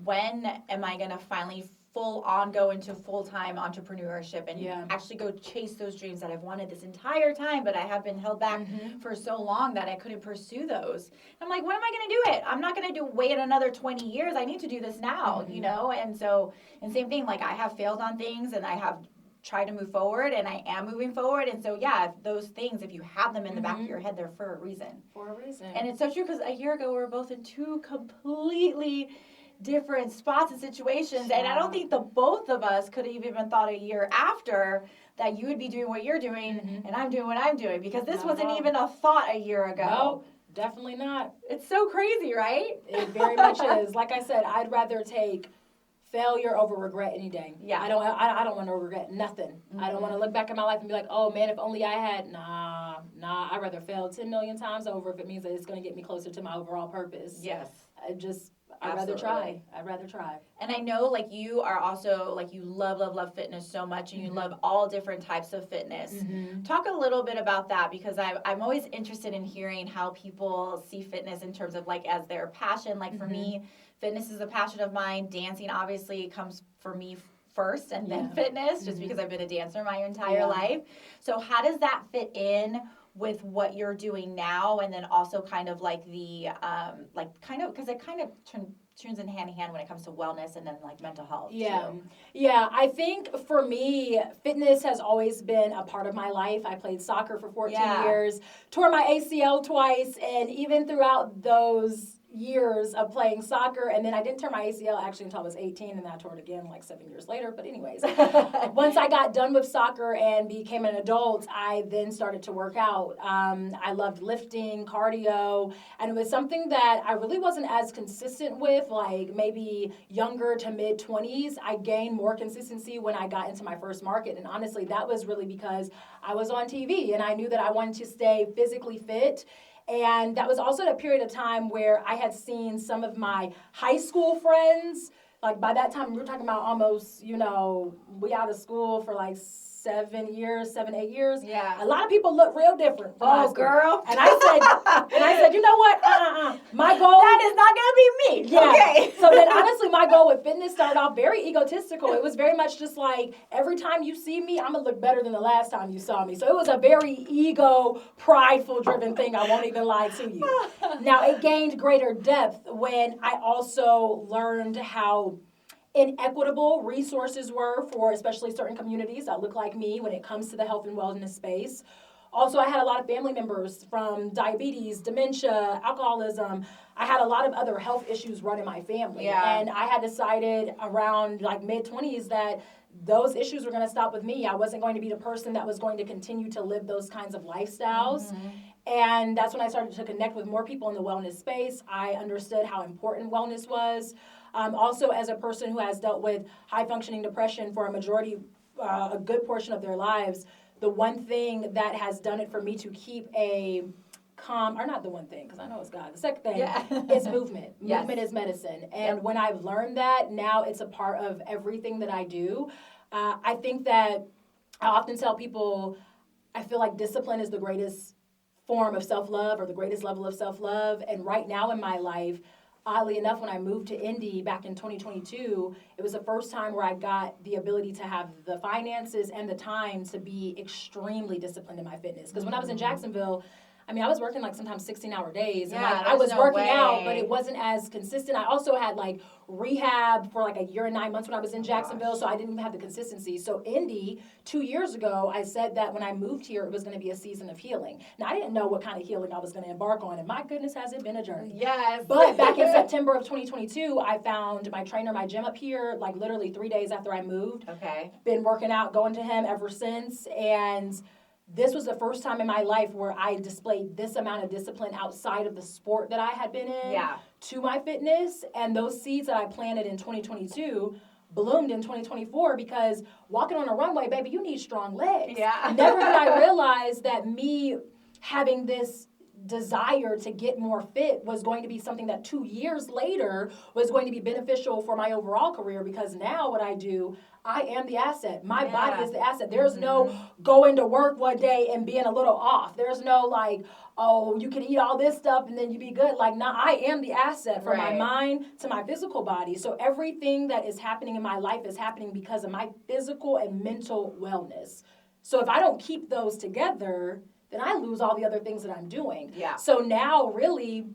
when am I going to finally full on go into full-time entrepreneurship and actually go chase those dreams that I've wanted this entire time, but I have been held back for so long that I couldn't pursue those. I'm like, when am I going to do it? I'm not going to wait another 20 years. I need to do this now, you know? And so, and same thing, like I have failed on things and I have tried to move forward, and I am moving forward. And so, yeah, those things, if you have them in the back of your head, they're for a reason. For a reason. And it's so true, because a year ago, we were both in two completely different spots and situations, and I don't think the both of us could have even thought a year after that you would be doing what you're doing and I'm doing what I'm doing, because this wasn't even a thought a year ago. No, definitely not. It's so crazy, right? It very much is. Like I said, I'd rather take failure over regret any day. Yeah. I don't want to regret nothing. I don't want to look back at my life and be like, oh man, if only I had. Nah. I'd rather fail 10 million times over if it means that it's going to get me closer to my overall purpose. Yes. I'd rather try. And I know, like, you are also, like, you love fitness so much, and you love all different types of fitness. Talk a little bit about that, because I'm always interested in hearing how people see fitness in terms of, like, as their passion. Like, for me, fitness is a passion of mine. Dancing, obviously, comes for me first, and then fitness, just because I've been a dancer my entire life. So how does that fit in with what you're doing now, and then also kind of like the, because it kind of turns in hand in hand when it comes to wellness and then like mental health. Too. Yeah. I think for me, fitness has always been a part of my life. I played soccer for 14 years, tore my ACL twice, and even throughout those years of playing soccer, and then I didn't tear my ACL actually until I was 18, and then I tore it again like 7 years later. But anyways, once I got done with soccer and became an adult, I then started to work out. I loved lifting, cardio, and it was something that I really wasn't as consistent with, like maybe younger to mid 20s. I gained more consistency when I got into my first market, and honestly, that was really because I was on TV and I knew that I wanted to stay physically fit. And that was also a period of time where I had seen some of my high school friends, like by that time we were talking about almost, we out of school for like 7, 8 years. Yeah. A lot of people look real different. Oh, girl. And I said, you know what? My goal. That is not going to be me. Yeah. Okay. So then honestly, my goal with fitness started off very egotistical. It was very much just like, every time you see me, I'm going to look better than the last time you saw me. So it was a very ego, prideful driven thing. I won't even lie to you. Now, it gained greater depth when I also learned how inequitable resources were for especially certain communities that look like me when it comes to the health and wellness space. Also, I had a lot of family members from diabetes, dementia, alcoholism. I had a lot of other health issues run in my family. Yeah. And I had decided around like mid-20s that those issues were going to stop with me. I wasn't going to be the person that was going to continue to live those kinds of lifestyles. And that's when I started to connect with more people in the wellness space. I understood how important wellness was. Also, as a person who has dealt with high-functioning depression for a good portion of their lives, the one thing that has done it for me to keep a calm, or not the one thing, because I know it's God. The second thing is movement. Movement is medicine. And when I've learned that, now it's a part of everything that I do. I think that I often tell people, I feel like discipline is the greatest form of self-love, or the greatest level of self-love. And right now in my life, oddly enough, when I moved to Indy back in 2022, it was the first time where I got the ability to have the finances and the time to be extremely disciplined in my fitness. Because when I was in Jacksonville, I was working like sometimes 16-hour days. And I was working out, but it wasn't as consistent. I also had like rehab for like a year and 9 months when I was in Jacksonville, so I didn't even have the consistency. So Indy, 2 years ago, I said that when I moved here, it was going to be a season of healing. Now, I didn't know what kind of healing I was going to embark on, and my goodness, has it been a journey. Yes. But back in September of 2022, I found my trainer, my gym up here, like literally 3 days after I moved. Okay. Been working out, going to him ever since, and this was the first time in my life where I displayed this amount of discipline outside of the sport that I had been in to my fitness. And those seeds that I planted in 2022 bloomed in 2024 because walking on a runway, baby, you need strong legs. Yeah. Never did I realize that me having this desire to get more fit was going to be something that 2 years later was going to be beneficial for my overall career, because now what I do, I am the asset. My body is the asset. There's no going to work one day and being a little off. There's no like, oh, you can eat all this stuff and then you be good. Like, nah, I am the asset from my mind to my physical body. So everything that is happening in my life is happening because of my physical and mental wellness. So if I don't keep those together, then I lose all the other things that I'm doing. Yeah. So now really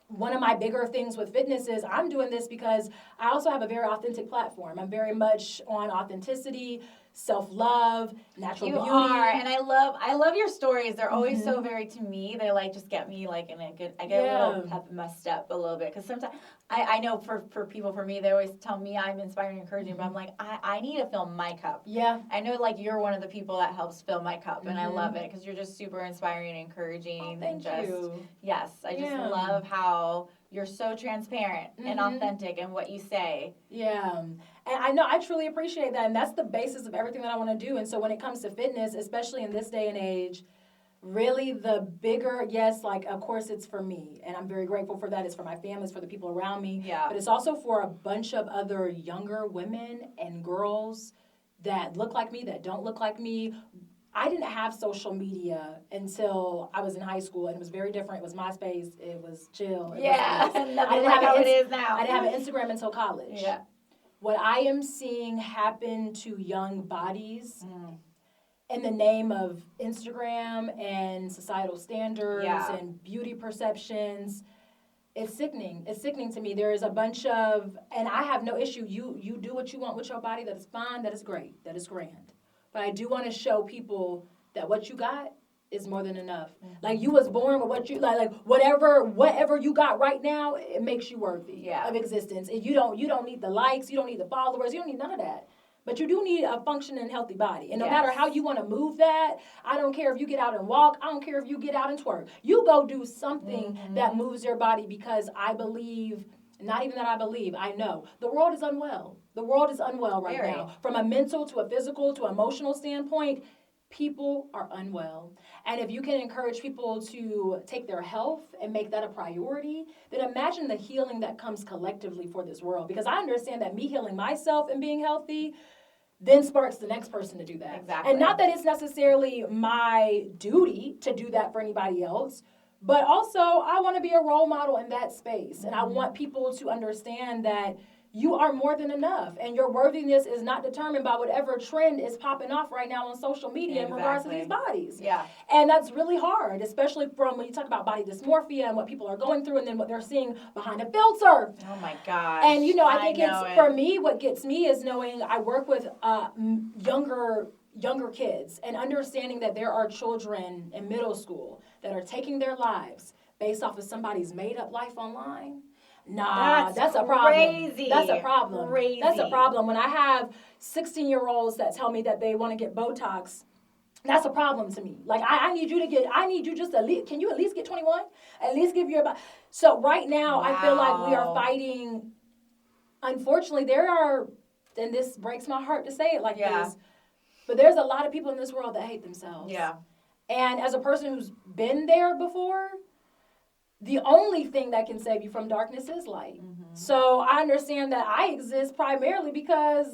one of my bigger things with fitness is I'm doing this because I also have a very authentic platform. I'm very much on authenticity, self-love, natural beauty. You are, and I love your stories. They're always so very, to me, they like just get me like in a good, I get a little pep in my step a little bit, because sometimes I know for people, for me, they always tell me I'm inspiring and encouraging, but I'm like, I need to fill my cup. Yeah. I know like you're one of the people that helps fill my cup, and I love it because you're just super inspiring and encouraging. Oh, thank you. Yes, I just love how you're so transparent and authentic in what you say. Yeah. And I know I truly appreciate that. And that's the basis of everything that I want to do. And so when it comes to fitness, especially in this day and age, really the bigger, yes, like, of course it's for me. And I'm very grateful for that. It's for my family, it's for the people around me. Yeah. But it's also for a bunch of other younger women and girls that look like me, that don't look like me. I didn't have social media until I was in high school, and it was very different. It was MySpace. It was chill. Nothing like how it is now. I didn't have an Instagram until college. Yeah. What I am seeing happen to young bodies in the name of Instagram and societal standards and beauty perceptions, it's sickening. It's sickening to me. There is a bunch of, and I have no issue. You do what you want with your body. That is fine. That is great. That is grand. But I do want to show people that what you got is more than enough. Like, you was born with what you like whatever you got right now, it makes you worthy of existence. And you don't need the likes, you don't need the followers, you don't need none of that. But you do need a functioning, healthy body. And no matter how you want to move that, I don't care if you get out and walk, I don't care if you get out and twerk. You go do something that moves your body, because I believe, not even that I believe, I know, the world is unwell. The world is unwell right now. From a mental to a physical to emotional standpoint, people are unwell. And if you can encourage people to take their health and make that a priority, then imagine the healing that comes collectively for this world. Because I understand that me healing myself and being healthy then sparks the next person to do that. Exactly. And not that it's necessarily my duty to do that for anybody else, but also I want to be a role model in that space. And I want people to understand that you are more than enough, and your worthiness is not determined by whatever trend is popping off right now on social media in regards to these bodies. Yeah. And that's really hard, especially from when you talk about body dysmorphia and what people are going through and then what they're seeing behind a filter. Oh my gosh. And I think for me, what gets me is knowing I work with younger kids and understanding that there are children in middle school that are taking their lives based off of somebody's made up life online. Nah, that's a problem. Crazy. That's a problem. Crazy. That's a problem. When I have 16-year-olds that tell me that they want to get Botox, that's a problem to me. Like, I need you just at least, can you at least get 21? At least give your, so right now I feel like we are fighting, unfortunately there are, and this breaks my heart to say it like this, but there's a lot of people in this world that hate themselves. Yeah. And as a person who's been there before, the only thing that can save you from darkness is light. So I understand that I exist primarily because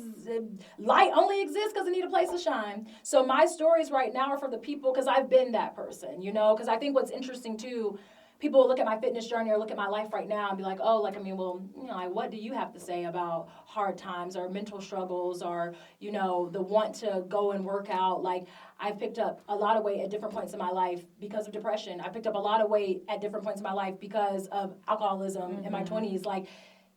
light only exists because it needs a place to shine. So my stories right now are for the people, because I've been that person, because I think what's interesting too, people look at my fitness journey or look at my life right now and be like, oh, what do you have to say about hard times or mental struggles or, the want to go and work out? Like, I've picked up a lot of weight at different points in my life because of depression. I picked up a lot of weight at different points in my life because of alcoholism in my 20s. Like,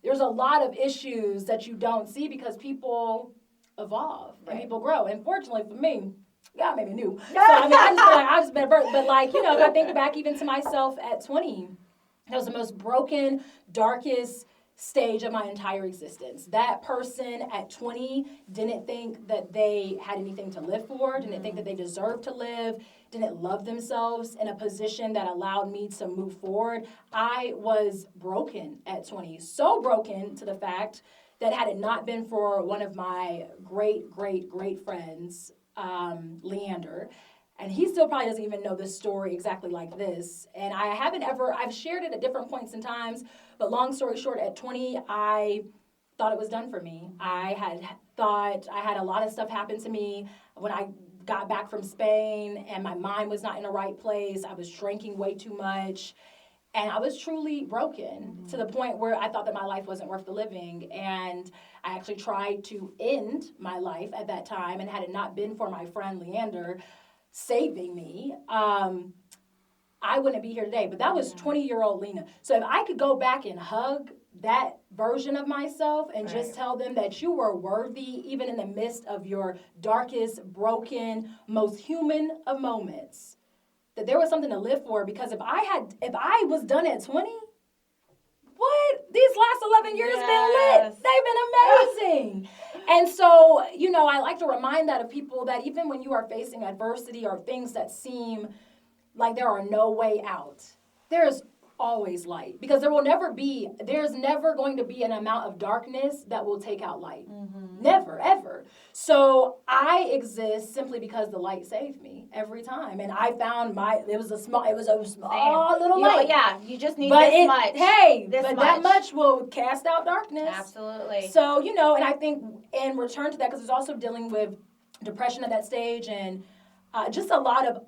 there's a lot of issues that you don't see because people evolve and people grow. And fortunately for me, God made me new. So, I just feel like I've just been a birth. But, if I think back even to myself at 20, that was the most broken, darkest stage of my entire existence. That person at 20 didn't think that they had anything to live for, didn't think that they deserved to live, didn't love themselves in a position that allowed me to move forward. I was broken at 20, so broken to the fact that had it not been for one of my great, great, great friends, Leander, and he still probably doesn't even know this story exactly like this. And I've shared it at different points in times, but long story short, at 20, I thought it was done for me. I had thought I had a lot of stuff happen to me when I got back from Spain, and my mind was not in the right place. I was drinking way too much, and I was truly broken to the point where I thought that my life wasn't worth the living. And I actually tried to end my life at that time, and had it not been for my friend Leander saving me, I wouldn't be here today. But that was 20-year-old Lena. So if I could go back and hug that version of myself and just tell them that you were worthy, even in the midst of your darkest, broken, most human of moments, that there was something to live for. Because if I was done at 20, what? These last 11 years been lit. They've been amazing. And so, I like to remind that of people, that even when you are facing adversity or things that seem like there are no way out, there's always light. Because there's never going to be an amount of darkness that will take out light. Never, ever. So I exist simply because the light saved me every time. And I found it was a small little light. You just need this much. Hey, this but much. that much will cast out darkness. Absolutely. So, and I think in return to that, because it's also dealing with depression at that stage, and just a lot of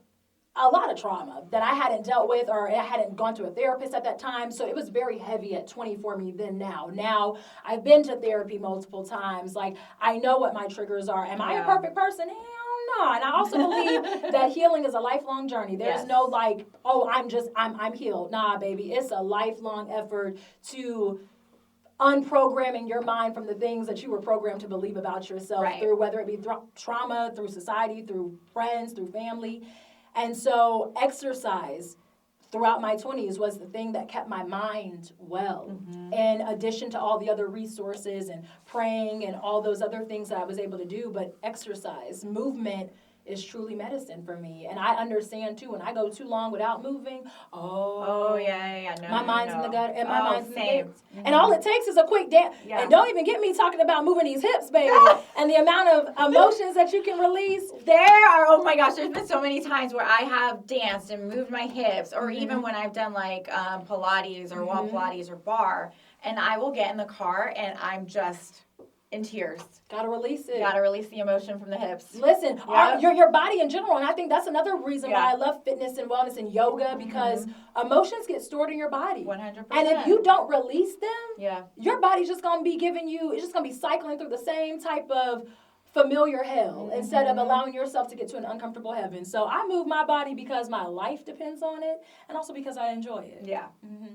trauma that I hadn't dealt with, or I hadn't gone to a therapist at that time. So it was very heavy at 20 for me then now. Now I've been to therapy multiple times. Like, I know what my triggers are. Am I a perfect person? Hell no. And I also believe that healing is a lifelong journey. There's no I'm healed. Nah, baby. It's a lifelong effort to unprogramming your mind from the things that you were programmed to believe about yourself through, whether it be trauma, through society, through friends, through family. And so exercise throughout my 20s was the thing that kept my mind well, in addition to all the other resources and praying and all those other things that I was able to do. But exercise, movement is truly medicine for me. And I understand, too, when I go too long without moving, my mind's in the gut and my mind's in the hips. And all it takes is a quick dance. Yeah. And don't even get me talking about moving these hips, baby, and the amount of emotions that you can release. Oh my gosh, there's been so many times where I have danced and moved my hips, or even when I've done like Pilates or wall Pilates or bar, and I will get in the car and I'm just in tears. Gotta release it. Gotta release the emotion from the hips. Listen, your body in general, and I think that's another reason why I love fitness and wellness and yoga, because emotions get stored in your body. 100%. And if you don't release them, your body's just gonna be it's just gonna be cycling through the same type of familiar hell instead of allowing yourself to get to an uncomfortable heaven. So I move my body because my life depends on it, and also because I enjoy it. Yeah.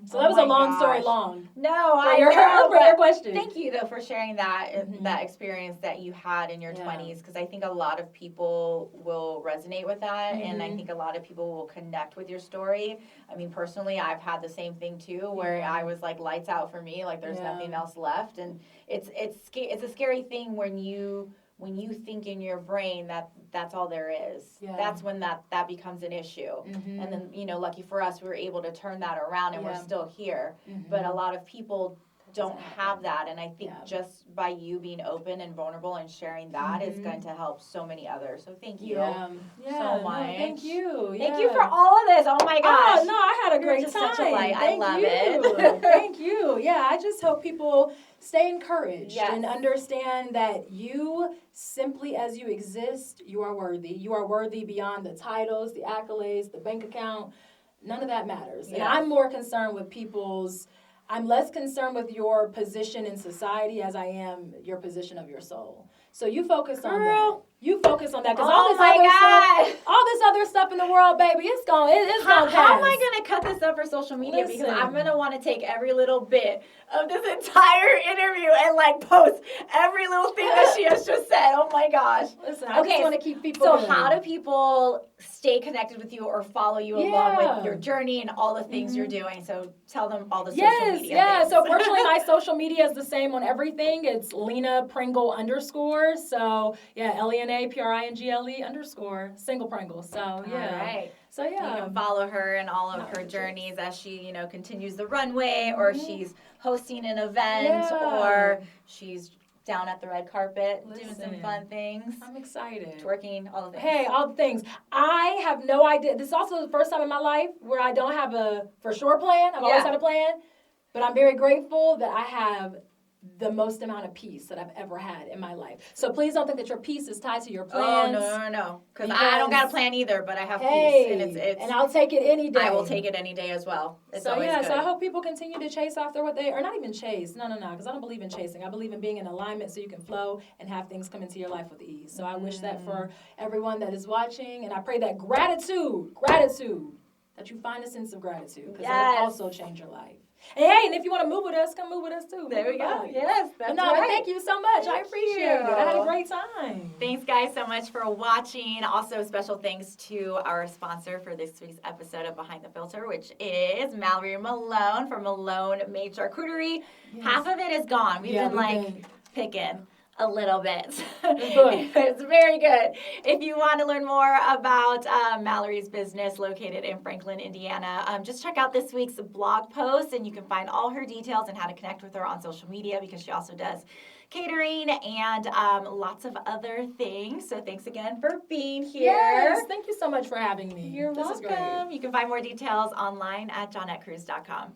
So that was a long story long. No, for your question. Thank you though for sharing that that experience that you had in your 20s, because I think a lot of people will resonate with that, and I think a lot of people will connect with your story. I mean, personally, I've had the same thing too, where I was like lights out for me, like there's nothing else left, and it's a scary thing when you think in your brain that that's all there is. That's when that becomes an issue. And then, lucky for us, we were able to turn that around, and we're still here. But a lot of people don't have that, and I think just by you being open and vulnerable and sharing that is going to help so many others. So thank you so much. No, thank you. Thank you for all of this. Oh my gosh. Oh, no, I had a great time. Such a light. I love it. Thank you. Yeah, I just hope people stay encouraged and understand that you, simply as you exist, you are worthy. You are worthy beyond the titles, the accolades, the bank account. None of that matters. And I'm more concerned with I'm less concerned with your position in society as I am your position of your soul. So you focus on that. You focus on that, because all this other stuff in the world, baby, it's gonna pass. How am I gonna cut this up for social media? Because I'm gonna want to take every little bit of this entire interview and like post every little thing that she has just said. Oh my gosh. Listen, I just want to keep people. So how do people stay connected with you or follow you along with your journey and all the things you're doing? So tell them all the social media things. So personally, my social media is the same on everything. It's Lena Pringle _. So Lena Pringle _ single Pringle. So All right. So You yeah. can follow her in all of Not her really journeys as she, continues the runway, or she's hosting an event, Yeah. or she's down at the red carpet doing some Listen, fun things, I'm excited. twerking, all the things. Hey, all the things. I have no idea. This is also the first time in my life where I don't have a for sure plan. I've always had a plan, but I'm very grateful that I have the most amount of peace that I've ever had in my life. So please don't think that your peace is tied to your plans. Oh, no. Because I don't got a plan either, but I have peace. And and I'll take it any day. I will take it any day as well. It's so always yeah, good. so I hope people continue to chase after what they, or not even chase. No, because I don't believe in chasing. I believe in being in alignment so you can flow and have things come into your life with ease. So I wish that for everyone that is watching, and I pray that gratitude, that you find a sense of gratitude, because that will also change your life. And hey, and if you want to move with us, come move with us too. There we go. Yes, that's right. But thank you so much. I appreciate it. I had a great time. Thanks, guys, so much for watching. Also, special thanks to our sponsor for this week's episode of Behind the Filter, which is Mallory Malone from Malone Made Charcuterie. Yes. Half of it is gone. We've been picking a little bit. It's good. It's very good. If you want to learn more about Mallory's business located in Franklin, Indiana, just check out this week's blog post, and you can find all her details and how to connect with her on social media, because she also does catering and lots of other things. So thanks again for being here. Yes, thank you so much for having me. You're welcome. You can find more details online at JohnetteCruz.com.